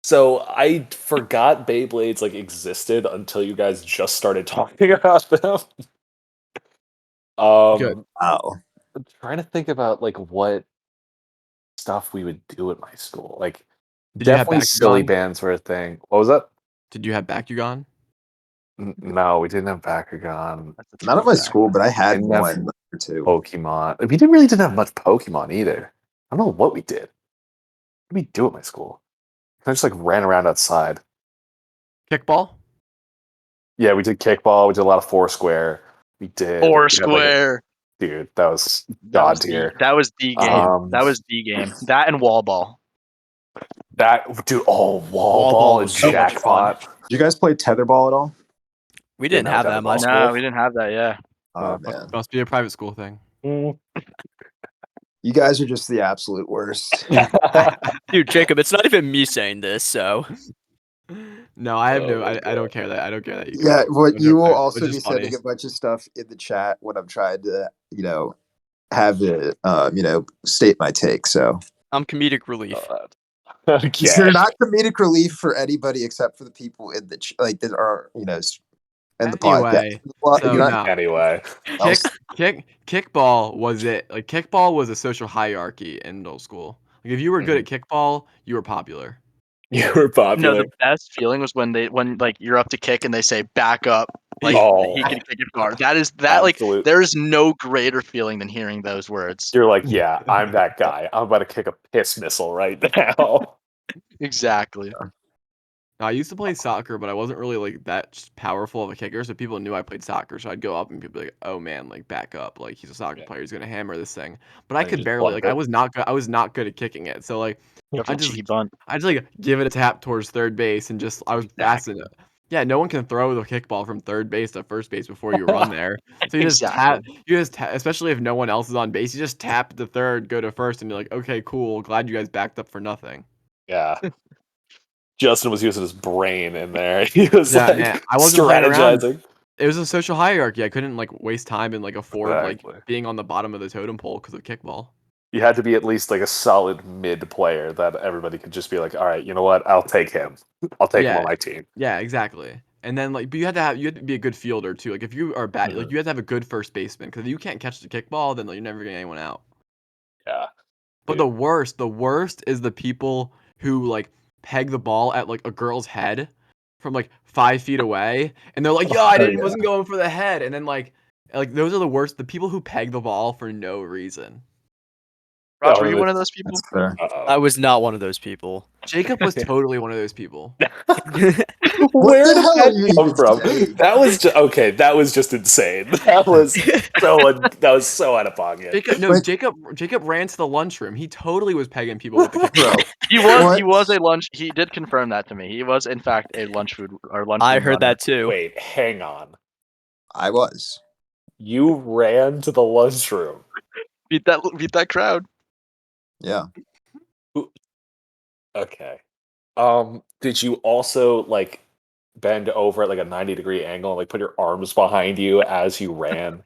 So I forgot Beyblades like existed until you guys just started talking about them. Good. Wow. I'm trying to think about like what stuff we would do at my school. Like Did you have definitely silly Bakugan? bands were a thing. What was that? Did you have Bakugan? No, we didn't have Bakugan. That's a Not at my throwback. school, but I had Didn't have one or two. Pokemon. We didn't really have much Pokemon either. I don't know what we did. What did we do at my school? I just like ran around outside. Kickball? Yeah, we did kickball. We did a lot of Foursquare. We did. We had like a Foursquare. dude. That was That god was tier. that was the game. Um, That was the game. That and wall ball. that dude. Oh, wall Wall ball ball and was so much fun. jackpot. Did you guys play tetherball at all? We Didn't didn't have have that at my tetherball. No, school. we didn't have that. Yeah. Oh man, Must be a private school thing. you guys are just the absolute worst. Dude, Jacob, it's not even me saying this, so No, I have Oh no. my I don't care that. I don't care that you Yeah, guys. but No you joke will there. It was also be just funny. sending a bunch of stuff in the chat when I'm trying to, have it, state my take. So I'm comedic relief. Okay. you're not comedic relief for anybody except for the people in the that are, in the podcast. Anyway, Well, so you're not no. Anyway, else. Kickball was it. Like kickball was a social hierarchy in middle school. Like if you were good at kickball, you were popular. you were No, popular. the best feeling was when like you're up to kick and they say back up, like Oh, he can kick it far. Like absolute. there is no greater feeling than hearing those words. You're like, yeah, I'm that guy. I'm about to kick a piss missile right now. Exactly. I used to play soccer, but I wasn't really like that powerful of a kicker, so people knew I played soccer. So I'd go up and people would be like, "Oh man, like back up! Like he's a soccer Yeah. player. He's gonna hammer this thing." But I And you could just barely. bunt Like I it. was not good. I was not good at kicking it. So like Go for I the just cheeky bunt. I just like give it a tap towards third base and just I was fast Exactly. enough. Yeah, no one can throw the kickball from third base to first base before you run there. So you just tap. Exactly. You just tap, especially if no one else is on base. You just tap the third, go to first, and you're like, "Okay, cool. Glad you guys backed up for nothing." Yeah. Justin was using his brain in there. He was Yeah, like man. I wasn't playing around. strategizing. It was a social hierarchy. I couldn't like waste time and like afford like Exactly. being on the bottom of the totem pole because of kickball. You had to be at least like a solid mid player that everybody could just be like, all right, you know what? I'll take him. I'll take him on Yeah, my team. yeah, exactly. And then like, but you had to be a good fielder too. Like if you are bad, like you have to have a good first baseman because if you can't catch the kickball, then like, you're never getting anyone out. Yeah. But the worst is the people who like peg the ball at like a girl's head from like 5 feet away, and they're like, "Yo, I Oh, didn't yeah. wasn't going for the head," and then like those are the worst. The people who peg the ball for no reason. Raj, Oh, were you and one of those people? That's fair. I was not one of those people. Jacob was totally one of those people. What Where the did hell are that you come even from? saying? That was just okay. That was just insane. That was that was so out of pocket. But Jacob ran to the lunchroom. He totally was pegging people with the kickball. bro, He what? was a lunch. He did confirm that to me. He was in fact a lunch food or lunchroom I heard runner. that too. Wait, hang on. I was. You ran to the lunchroom. Beat that crowd. Yeah. Okay. Did you also like bend over at like a 90-degree angle and like put your arms behind you as you ran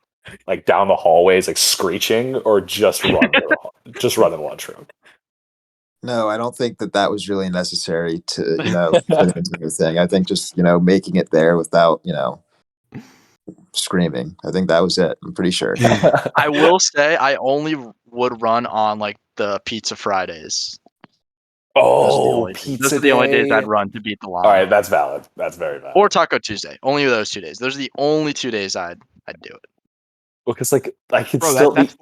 like down the hallways like screeching or just just run in the lunchroom? No, I don't think that was really necessary to, fit into the thing. I think just, making it there without, screaming. I think that was it. I'm pretty sure. I will say I only would run on like the Pizza Fridays. Oh, Those pizza are the only days day. I'd run to beat the llama. All right, that's valid. That's very valid. Or Taco Tuesday. Only those 2 days. Those are the only 2 days I'd do it. Because like I could Bro, still eat.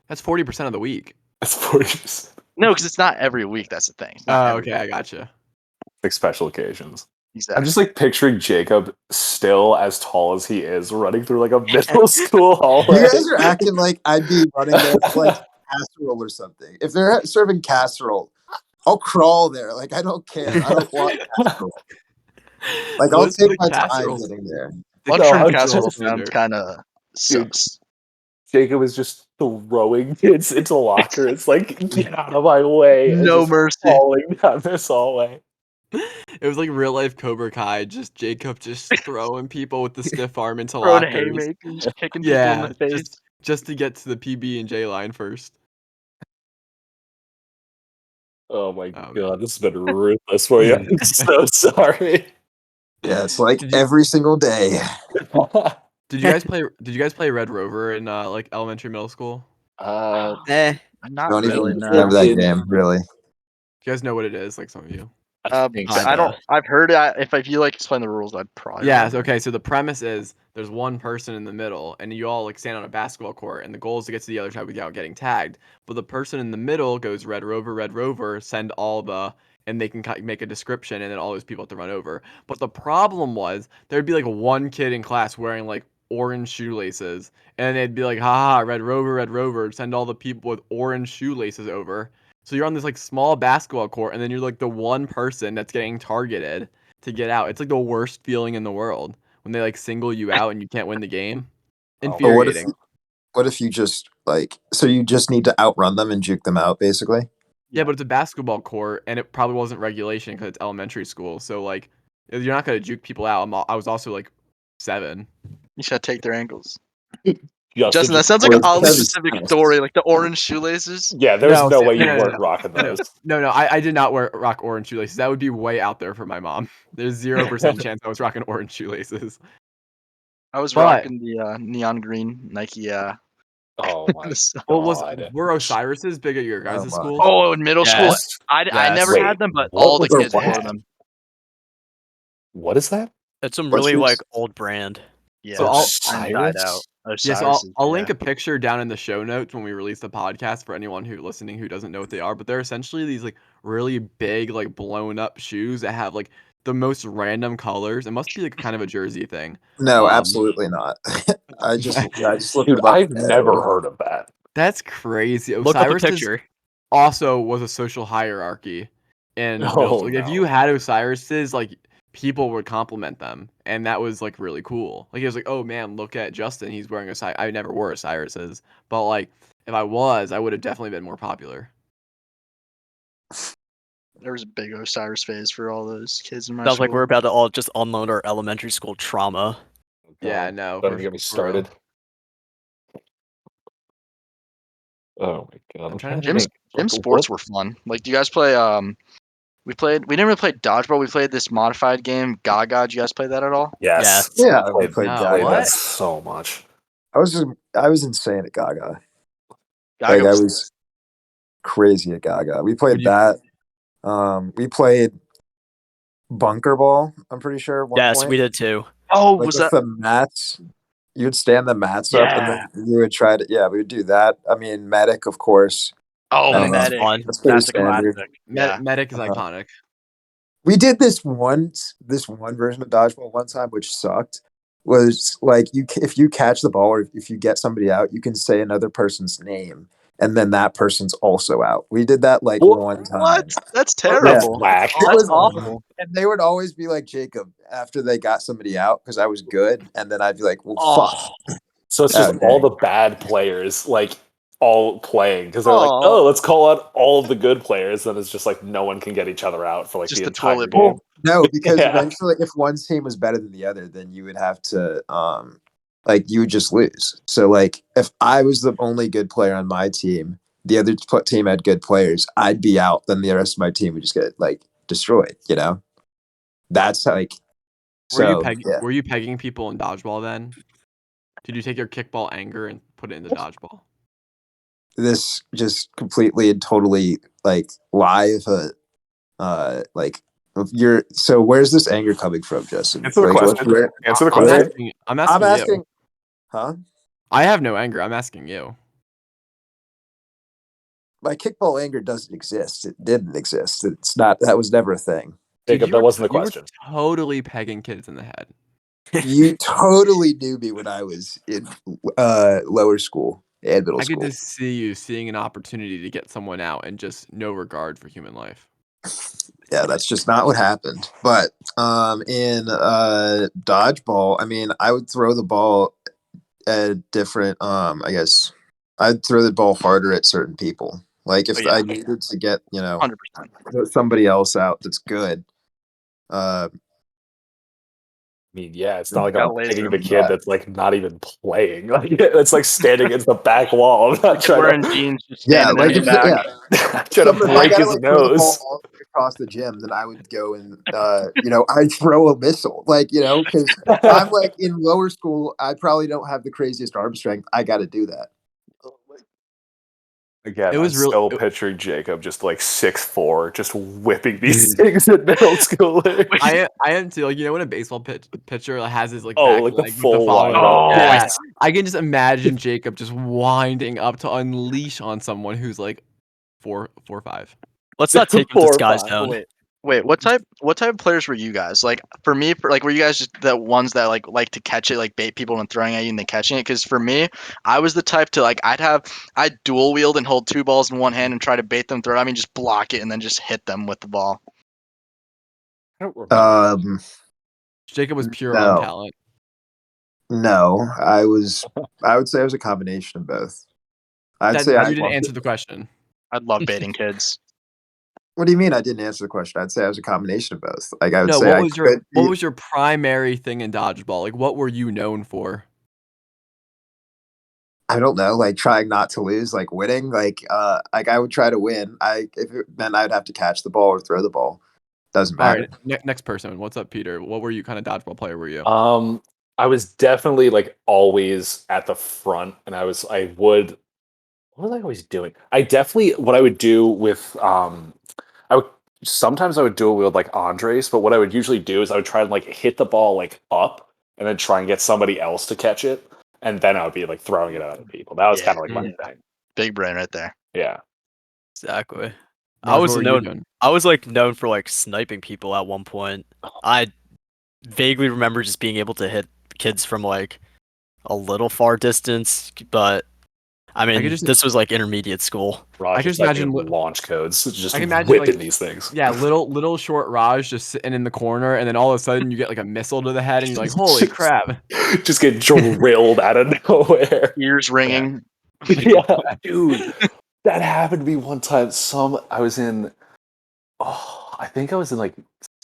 that's 40% of the week. That's 40%. No, because it's not every week. That's the thing. It's not Oh, every okay, I gotcha. Like special occasions. I'm Exactly. just like picturing Jacob still as tall as he is, running through like a middle school hallway. You guys are acting like I'd be running there for like casserole or something. If they're serving casserole, I'll crawl there. Like I don't care. I don't want casserole. Like I'll What's take the my casserole? time getting there. The Lunchroom I'm casserole just- sounds kind of Dude. sus. Jacob is just throwing kids into lockers. Like, get out of my way. And No just mercy. falling down this hallway. It was like real life Cobra Kai, just Jacob just throwing people with the stiff arm into Throwing lockers. haymakers, kicking people in Yeah, the face. just to get to the PB and J line first. Oh my Um, god, this has been ruthless for you. I'm so sorry. Yeah, it's like Did you- every single day. Did you guys play? Did you guys play Red Rover in like elementary, middle school? Eh. Not Don't really. even No. remember that In- game, really. You guys know what it is, like some of you. I think I I don't. know. I've heard it. If you like explain the rules, I'd probably. Yeah. remember. Okay. So the premise is there's one person in the middle, and you all like stand on a basketball court, and the goal is to get to the other side without getting tagged. But the person in the middle goes Red Rover, send all the, and they can make a description, and then all those people have to run over. But the problem was there'd be like one kid in class wearing like orange shoelaces, and they'd be like, "Ha ha, Red Rover, send all the people with orange shoelaces over." So you're on this like small basketball court, and then you're like the one person that's getting targeted to get out. It's like the worst feeling in the world when they like single you out and you can't win the game. Oh, But Infuriating. what if you just like so you just need to outrun them and juke them out, basically? Yeah, but it's a basketball court, and it probably wasn't regulation because it's elementary school. So like, you're not gonna juke people out. I was also like 7. You should take their ankles. Justin, Justin, that sounds like an Or oddly Kevin's specific house. story, like the orange shoelaces. yeah, there's no way you no, weren't no. rocking No, those. no. I did not rock orange shoelaces. That would be way out there for my mom. There's 0% chance I was rocking orange shoelaces. I was But- rocking the neon green Nike. Oh my god. Were Osiris's big at your guys' Oh my. school? Oh, in middle school, Yes. I Yes. never Wait, had them, but what all the was kids wore that? them. What is that? It's some What's really yours? like old brand. Yeah, So mine died out. Yes, I'll Osiris's, link a picture down in the show notes when we release the podcast for anyone who listening who doesn't know what they are. But they're essentially these like really big, like blown up shoes that have like the most random colors. It must be like kind of a jersey thing. No, absolutely not. I just looked Dude, them up. I've never heard of that. That's crazy. Look up a Osiris picture. also was a social hierarchy in middle Oh, school. Like, if no. you had Osiris's, like people would compliment them, and that was like really cool. Like, it was like, oh man, look at Justin, he's wearing Osiris. I never wore Osiris's, but like if I was, I would have definitely been more popular. There was a big Osiris phase for all those kids in my Sounds school. like we're about to all just unload our elementary school trauma. Yeah, no, Don't for- even get me for real. started. Oh my god. I'm trying to Gym think, sports what- were fun. Like, do you guys play? We didn't really play dodgeball. We played this modified game, Gaga. Did you guys play that at all? Yes. Yeah, I we played, played No, Gaga. what? that so much. I was insane at Gaga. Gaga Like I was, was crazy at Gaga. We played Would you- that. We played bunker ball. I'm pretty sure. At one Yes, point. we did too. oh, Like was with that? the mats. You would stand the mats up, and then you would try to. Yeah, we would do that. I mean, medic, of course. Oh, Medic was medic. fun. That's pretty That's a standard. classic. Med- Yeah. Medic is Uh-huh. iconic. We did this one version of dodgeball one time, which sucked. Was like if you catch the ball or if you get somebody out, you can say another person's name, and then that person's also out. We did that like What? one time. What? That's That's terrible. whack. It That's was awful. and they would always be like Jacob after they got somebody out because I was good, and then I'd be like, well, fuck. Oh, So it's Oh, just all dang. the bad players like all playing because they're like, Oh. oh, let's call out all of the good players. Then it's just like no one can get each other out for like Just the the entire toilet game. bowl. No, because Yeah. eventually, if one team was better than the other, then you would have to, like, you would just lose. So, like, if I was the only good player on my team, the other team had good players, I'd be out. Then the rest of my team would just get like destroyed. You know, that's like. So yeah, Were you pegging people in dodgeball then? Did you take your kickball anger and put it into dodgeball? this just completely and totally like lie. If like so where's this anger coming from, Justin? Answer the Like, question. Answer the I'm question. asking. I'm I'm asking you. asking, huh? I have no anger. I'm asking you. My kickball anger doesn't exist. It didn't exist. It's not. That was never a thing. Dude, Jacob, that wasn't the you were question. totally pegging kids in the head. You totally knew me when I was in lower school and middle I could school. just see you seeing an opportunity to get someone out and just no regard for human life. Yeah, that's just not what happened. But in dodgeball, I mean, I would throw the ball at different. I guess I'd throw the ball harder at certain people. Like if Oh, yeah. I needed to get 100%. somebody else out that's good. Uh, I mean, yeah, it's not like Got I'm a laser. picking the kid that's like not even playing. Like it's like standing against the back wall. I'm not Kid wearing trying jeans, just yeah, standing like in if the back. trying to if I break gotta his like throw the ball nose. all the way across the gym, then I would go and I'd throw a missile, like because I'm like in lower school, I probably don't have the craziest arm strength. I got to do that. Again, It I'm was real. still picturing Jacob just like 6'4", just whipping these things at middle schoolers. I am too. Like when a baseball pitcher has his like Oh, back like the leg with the full follow. wind up. Yeah, Yes. I can just imagine Jacob just winding up to unleash on someone who's like 4'5". Let's not take him to 4 or Sky's 5. Zone. Wait, what type of players were you guys? Like for me, were you guys just the ones that like to catch it, like bait people and throwing at you and then catching it? Because for me, I was the type to like I'd dual wield and hold two balls in one hand and try to bait them throw. I mean, just block it and then just hit them with the ball. I don't remember. Jacob was pure arm No. talent. No, I would say it was a combination of both. I'd say You didn't answer the question. I'd love baiting kids. What do you mean I didn't answer the question? I'd say I was a combination of both. Like I would No, say what was your primary thing in dodgeball? Like what were you known for? I don't know, like trying not to lose, like winning. Like I would try to win. If it meant I'd have to catch the ball or throw the ball. Doesn't All matter. right, next person. What's up, Peter? What were you kind of dodgeball player were you? I was definitely like always at the front, and I would. What was I always doing? What I would do with I would sometimes I would dual wield like Andres, but what I would usually do is I would try and like hit the ball like up and then try and get somebody else to catch it, and then I would be like throwing it at other people. That was Yeah. kind of like my thing. Big brain right there. Yeah. Exactly. Raj, what were you doing? I was like known for like sniping people at one point. I vaguely remember just being able to hit kids from like a little far distance, but I mean, this was like intermediate school. Raj I can just just imagine launch codes, just I can imagine, whipping like, these things. Yeah, little short Raj just sitting in the corner, and then all of a sudden you get like a missile to the head, and you're like, "Holy crap!" Just get drilled out of nowhere. Ears ringing. Yeah, dude, that happened to me one time. I was in, I think I was in like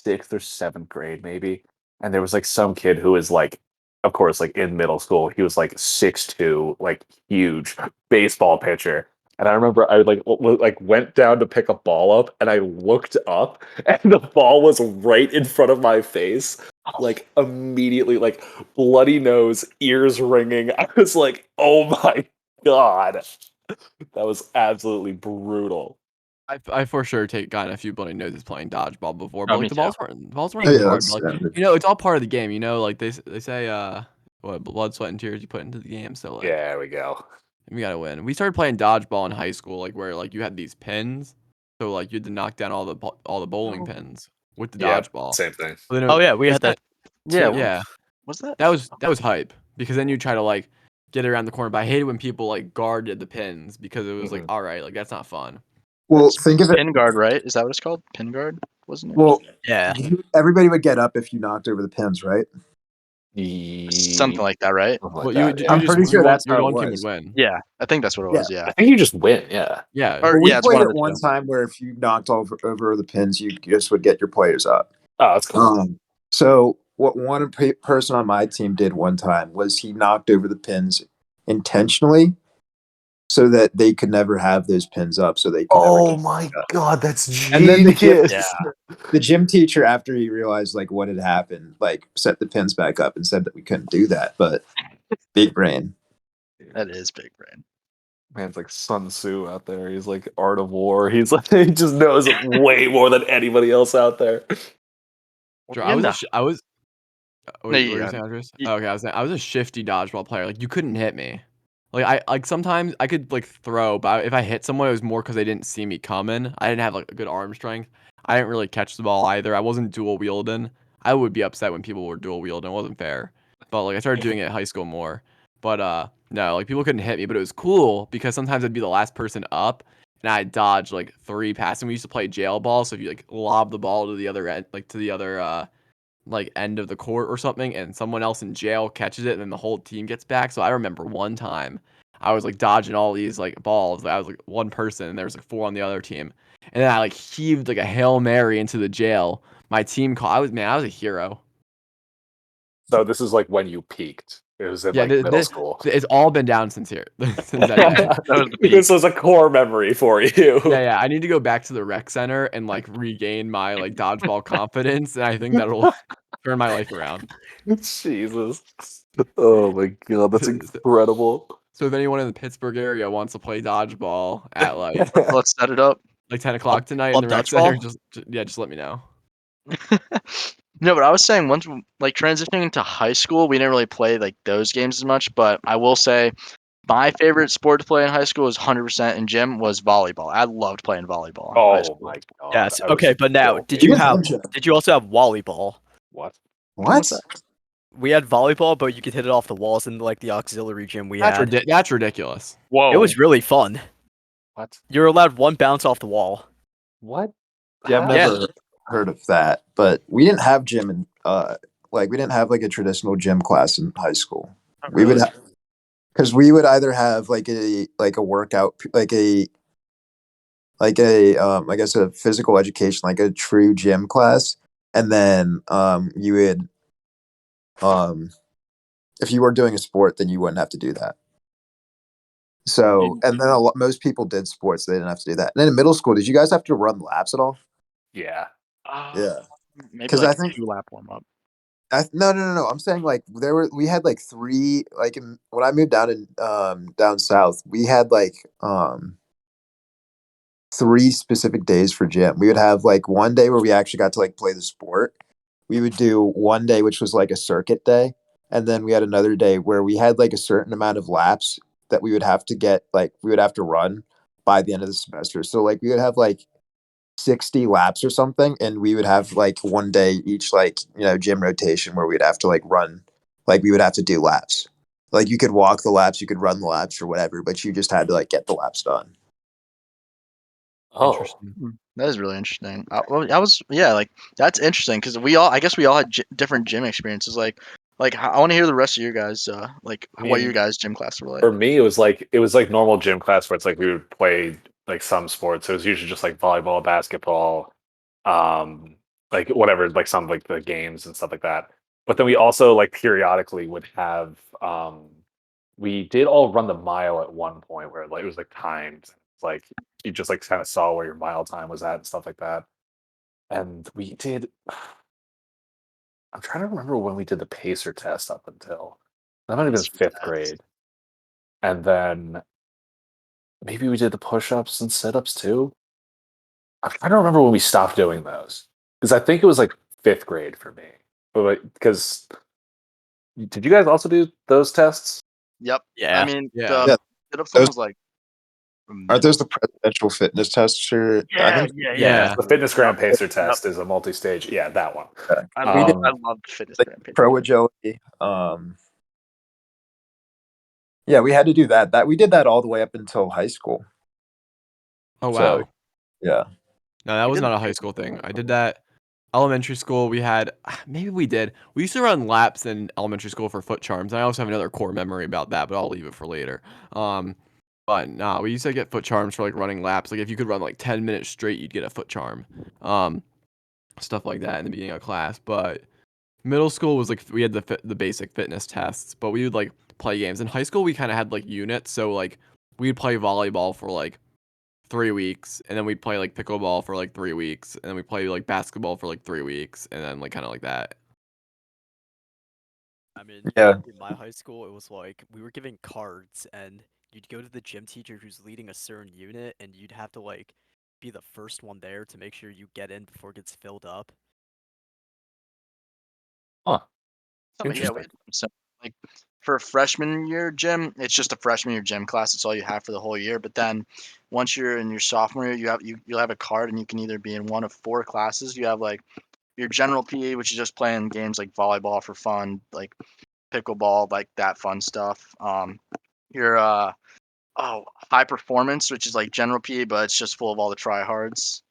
6th or 7th grade, maybe, and there was like some kid who was like, of course, like in middle school, he was like 6'2", like huge baseball pitcher. And I remember I like went down to pick a ball up, and I looked up, and the ball was right in front of my face. Like immediately, like bloody nose, ears ringing. I was like, "Oh my god!" That was absolutely brutal. I for sure gotten a few bloody noses playing dodgeball before, but Oh, me like the too. balls weren't Oh, too yeah, hard. that's But, like standard. it's all part of the game. Like they say, what blood, sweat, and tears you put into the game. So like, Yeah, there we go. we gotta win. We started playing dodgeball in high school, like where like you had these pins, so like you had to knock down all the bowling pins with the Yeah, dodgeball. same thing. But then Oh yeah, we had that. Yeah. too. yeah, Was that? that was hype because then you try to like get around the corner. But I hated when people like guarded the pins because it was like, all right, like that's not fun. Well, think of it. Pin guard, right? Is that what it's called? Pin guard, wasn't it? Well, Yeah. everybody would get up if you knocked over the pins, right? Something like that, right? Something like Well, that, yeah. I'm pretty sure that's your how it own team would was. win. Yeah, I think that's what it was. Yeah. I think you just win. Yeah. Yeah. Or But we yeah, it's one played of it the one two. time where if you knocked over the pins, you just would get your players up. Oh, that's cool. So what one person on my team did one time was he knocked over the pins intentionally so that they could never have those pins up. So they could never Oh get my god, that's And then genius. the gym teacher, after he realized like what had happened, like set the pins back up and said that we couldn't do that. But big brain. That is big brain. Man's like Sun Tzu out there. He's like Art of War. He's like he just knows way more than anybody else out there. Sure, Yeah, no. I was. No, Wait, what you were you got it. saying, Andres? You- Oh, okay, I was a shifty dodgeball player. Like you couldn't hit me. Like sometimes I could like throw, but if I hit someone, it was more because they didn't see me coming. I didn't have like a good arm strength. I didn't really catch the ball either. I wasn't dual wielding. I would be upset when people were dual wielding. It wasn't fair. But like I started doing it in high school more. But no, like people couldn't hit me, but it was cool because sometimes I'd be the last person up and I'd dodge like 3 passes. And we used to play jail ball, so if you like lob the ball to the other end, like to the other like end of the court or something, and someone else in jail catches it, and then the whole team gets back. So I remember one time I was like dodging all these like balls. Like, I was like one person, and there was like 4 on the other team, and then I like heaved like a Hail Mary into the jail. My team called. I was a hero. So this is like when you peaked. It was in Yeah, like middle school. it's all been down since here, since that day. That was the peak. This was a core memory for you. Yeah. I need to go back to the rec center and like regain my like dodgeball confidence, and I think that'll turn my life around. Jesus. Oh my god, that's incredible. So if anyone in the Pittsburgh area wants to play dodgeball at Let's set it up. like 10 o'clock tonight in Club the rec center, dodgeball? just let me know. No, but I was saying once like transitioning into high school, we didn't really play like those games as much. But I will say my favorite sport to play in high school was 100% in gym was volleyball. I loved playing volleyball in high Oh school. my god. Yes. I Okay, was but now filthy. did you didn't have have gym. did you also have volleyball? What? What's What? that? We had volleyball, but you could hit it off the walls in like the auxiliary gym we had. That's ridiculous. Whoa. It was really fun. What? You're allowed 1 bounce off the wall. What? Yeah, I've How? Yeah. never heard of that, but we didn't have gym in like we didn't have like a traditional gym class in high school. Not We would really. because we would either have like a workout like a I guess a physical education like a true gym class, and then you would if you were doing a sport then you wouldn't have to do that. So and then most people did sports, so they didn't have to do that. And then in middle school, did you guys have to run laps at all? Yeah. Yeah, Maybe because like I think 2 lap warm up. no. I'm saying like we had like 3 like when I moved down in down south, we had like 3 specific days for gym. We would have like one day where we actually got to like play the sport. We would do one day which was like a circuit day, and then we had another day where we had like a certain amount of laps that we would have to get like we would have to run by the end of the semester. So like we would have like 60 laps or something, and we would have like one day each like gym rotation where we'd have to like run, like we would have to do laps. Like you could walk the laps, you could run the laps or whatever, but you just had to like get the laps done. Oh. Interesting. That is really interesting. I was like that's interesting because I guess we all had different gym experiences. Like I want to hear the rest of your guys like I what your mean, guys gym class were like. for me, it was like normal gym class where it's like we would play like some sports. It was usually just like volleyball, basketball, um, like whatever, like some like the games and stuff like that. But then we also like periodically would have we did all run the mile at one point where like it was like timed. It's like you just like kind of saw where your mile time was at and stuff like that. And we did I'm trying to remember when we did the pacer test up until that might have been Pacer fifth test. grade. And then maybe we did the push-ups and sit-ups too. I'm trying to remember when we stopped doing those because I think it was like fifth grade for me. But because did you guys also do those tests? Yep. Yeah. I mean Yeah. Yeah, the sit up one those was like aren't middle. those the presidential fitness tests or I think Yeah. The Fitness Grand Yep. Pacer Yep. test is a multi-stage. Yeah, that one. we did I Um, loved fitness like grand paper. pro agility. Yeah, we had to do that. We did that all the way up until high school. Oh So wow. yeah. No, that We was did not the a high paper school thing. one. I did that elementary school. We had maybe we did. We used to run laps in elementary school for foot charms. I also have another core memory about that, but I'll leave it for later. Um, but nah, we used to get foot charms for like running laps. Like if you could run like 10 minutes straight, you'd get a foot charm. Stuff like that in the beginning of class. But middle school was like we had the basic fitness tests, but we would like play games. In high school, we kind of had like units, so like we'd play volleyball for like 3 weeks, and then we'd play like pickleball for like 3 weeks, and then we play like basketball for like 3 weeks, and then like kind of like that. I mean, Yeah. in my high school, it was like we were giving cards, and you'd go to the gym teacher who's leading a certain unit, and you'd have to like be the first one there to make sure you get in before it gets filled up. Huh. Yeah, we Interesting. had some like for a freshman year gym, it's just a freshman year gym class. It's all you have for the whole year. But then once you're in your sophomore year, you'll have a card and you can either be in one of 4 classes. You have like your general PE, which is just playing games like volleyball for fun, like pickleball, like that fun stuff. Your high performance, which is like general PE, but it's just full of all the tryhards.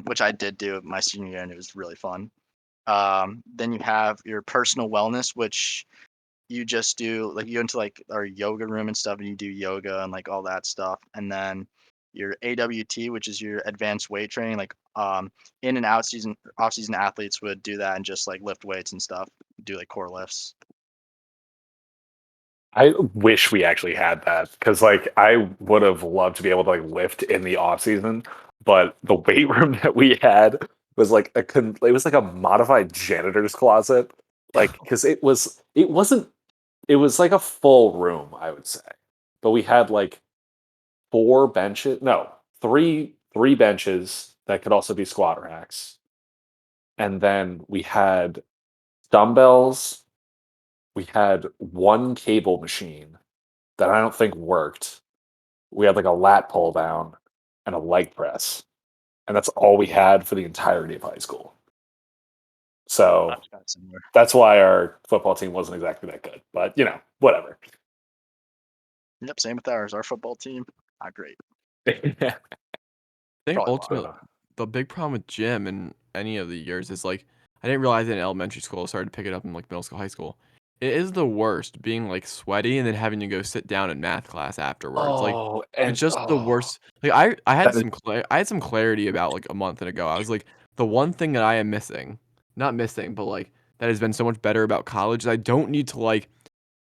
Which I did do my senior year and it was really fun. Then you have your personal wellness, which you just do like you go into like our yoga room and stuff and you do yoga and like all that stuff. And then your AWT, which is your advanced weight training, like in and out season off season athletes would do that and just like lift weights and stuff, do like core lifts. I wish we actually had that because, like, I would have loved to be able to like lift in the off season, but the weight room that we had was like it was like a modified janitor's closet, like because it was like a full room, I would say, but we had like four benches, no, three benches that could also be squat racks, and then we had dumbbells. We had one cable machine that I don't think worked. We had like a lat pull down and a leg press, and that's all we had for the entirety of high school. So That's kind of similar. that's why our football team wasn't exactly that good. But whatever. Yep, same with ours. Our football team, not great. I think Probably why. ultimately the big problem with gym in any of the years is like I didn't realize it in elementary school. I started to pick it up in like middle school, high school. It is the worst being like sweaty and then having to go sit down in math class afterwards. Like Oh, it's and just the worst. Like I had That is, I had some clarity about like a month ago. I was like the one thing that I am missing, not missing, but like that has been so much better about college is I don't need to like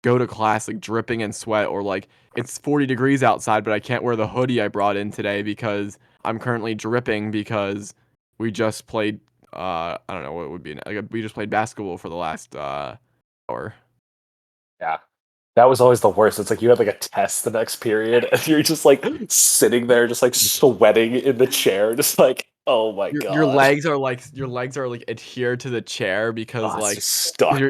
go to class like dripping in sweat or like it's 40 degrees outside but I can't wear the hoodie I brought in today because I'm currently dripping because we just played I don't know what it would be like we just played basketball for the last hour. yeah, that was always the worst. It's like you had like a test the next period, and you're just like sitting there, just like sweating in the chair, just like, oh my Your god, legs are like adhered to the chair because oh, it's like just 'cause stuck.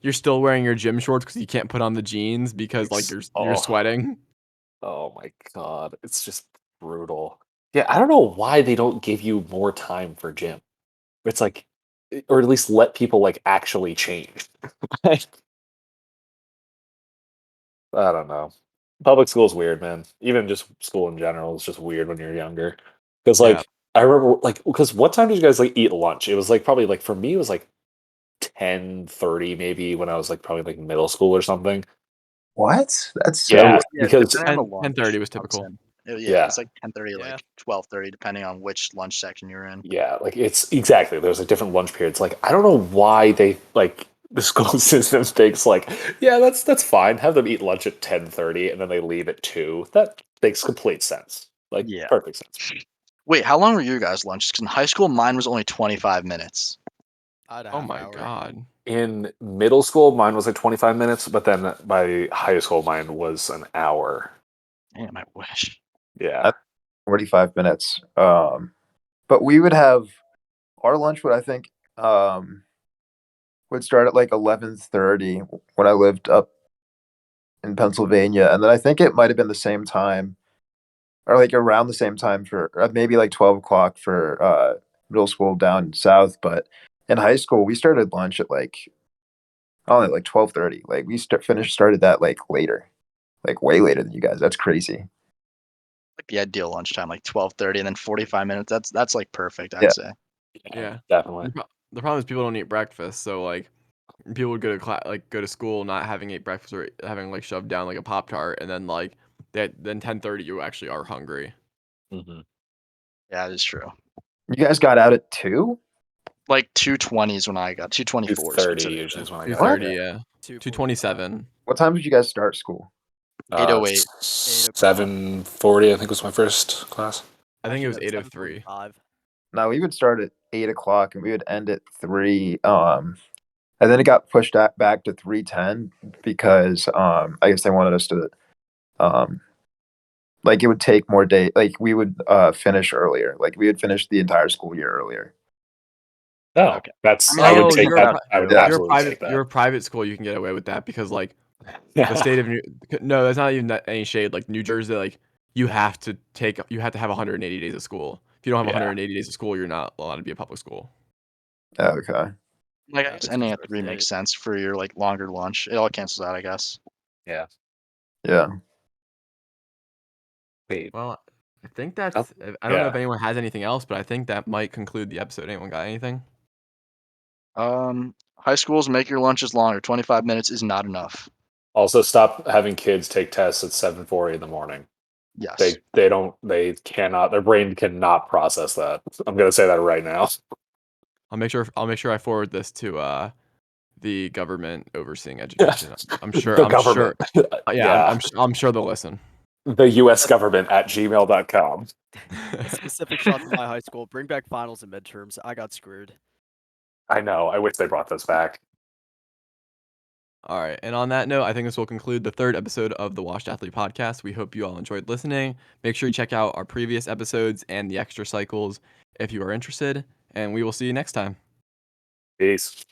you're still wearing your gym shorts because you can't put on the jeans because like you're Oh, sweating. oh my god, it's just brutal. Yeah, I don't know why they don't give you more time for gym. It's like, or at least let people like actually change. Like, I don't know. Public school's weird, man. Even just school in general is just weird when you're younger. Because Yeah. like I remember, like, because what time did you guys like eat lunch? It was like probably like for me it was like 10:30 maybe when I was like probably like middle school or something. what? That's Yeah, so. Yeah, because depending on the 10:30 lunch, was I would typical. say. Yeah, yeah, it's like 10:30, Yeah. like 12:30, depending on which lunch section you're in. yeah, like it's exactly there's like different lunch periods. Like I don't know why they like the school system thinks like, yeah, that's fine. Have them eat lunch at 10:30 and then they leave at 2. That makes complete sense. Like Yeah. perfect sense. Wait, how long were you guys' lunches? Because in high school, mine was only 25 minutes. I had a Oh half my hour. god. In middle school, mine was like 25 minutes, but then by high school, mine was an hour. Damn, I wish. Yeah. That's 45 minutes. But we would have our lunch would I think would start at like 11:30 when I lived up in Pennsylvania, and then I think it might have been the same time or like around the same time for maybe like 12 o'clock for middle school down south. But in high school, we started lunch at like I don't know, like 12:30. Like we started that like later, like way later than you guys. That's crazy. Like the ideal lunchtime, like 12:30, and then 45 minutes. That's like perfect, I'd Yeah. say. Yeah, Yeah. definitely. The problem is people don't eat breakfast, so like people would go to go to school not having ate breakfast or having like shoved down like a pop tart, and then like then 10:30 you actually are hungry. Hmm. Yeah, that is true. You guys got out at 2? Like 2:20s when I got 2:24 2:30 usually specifically. is when I Two got out. What? thirty, yeah. 2:45. 2:27. What time did you guys start school? 8:08. 8 o'clock. 7:40, I think was my first class. I think it Actually, was no, 8:03. 7:45. No, we would start at 8 o'clock and we would end at 3. And then it got pushed back to 3:10 because I guess they wanted us to Like it would take more day. Like we would finish earlier. Like we would finish the entire school year earlier. Oh, Okay. that's I mean, I would Oh, take you're a that. pri- I would Yeah. you're a absolutely private take that. you're a private school. You can get away with that because like the Yeah. state of no, that's not even any shade. Like New Jersey, like you have to have 180 days of school. If you don't have Yeah. 180 days of school, you're not allowed to be a public school. Okay. like I Yeah. guess It's ending just at our 3 makes state. sense for your like longer lunch. It all cancels out, I guess. Yeah. Yeah. Wait. Well, I think Oh, that's. I don't know if yeah. anyone has anything else, but I think that might conclude the episode. Anyone got anything? High schools make your lunches longer. 25 minutes is not enough. Also, stop having kids take tests at 7:40 in the morning. Yes. They cannot. Their brain cannot process that. I'm gonna say that right now. I'll make sure I forward this to the government overseeing education. I'm sure. The I'm sure. government. Yeah, Yeah. I'm sure they'll listen. The U.S. government at gmail.com. A specific shot to my high school. Bring back finals and midterms. I got screwed. I know. I wish they brought those back. All right. And on that note, I think this will conclude the third episode of the Washed Athlete podcast. We hope you all enjoyed listening. Make sure you check out our previous episodes and the extra cycles if you are interested. And we will see you next time. Peace.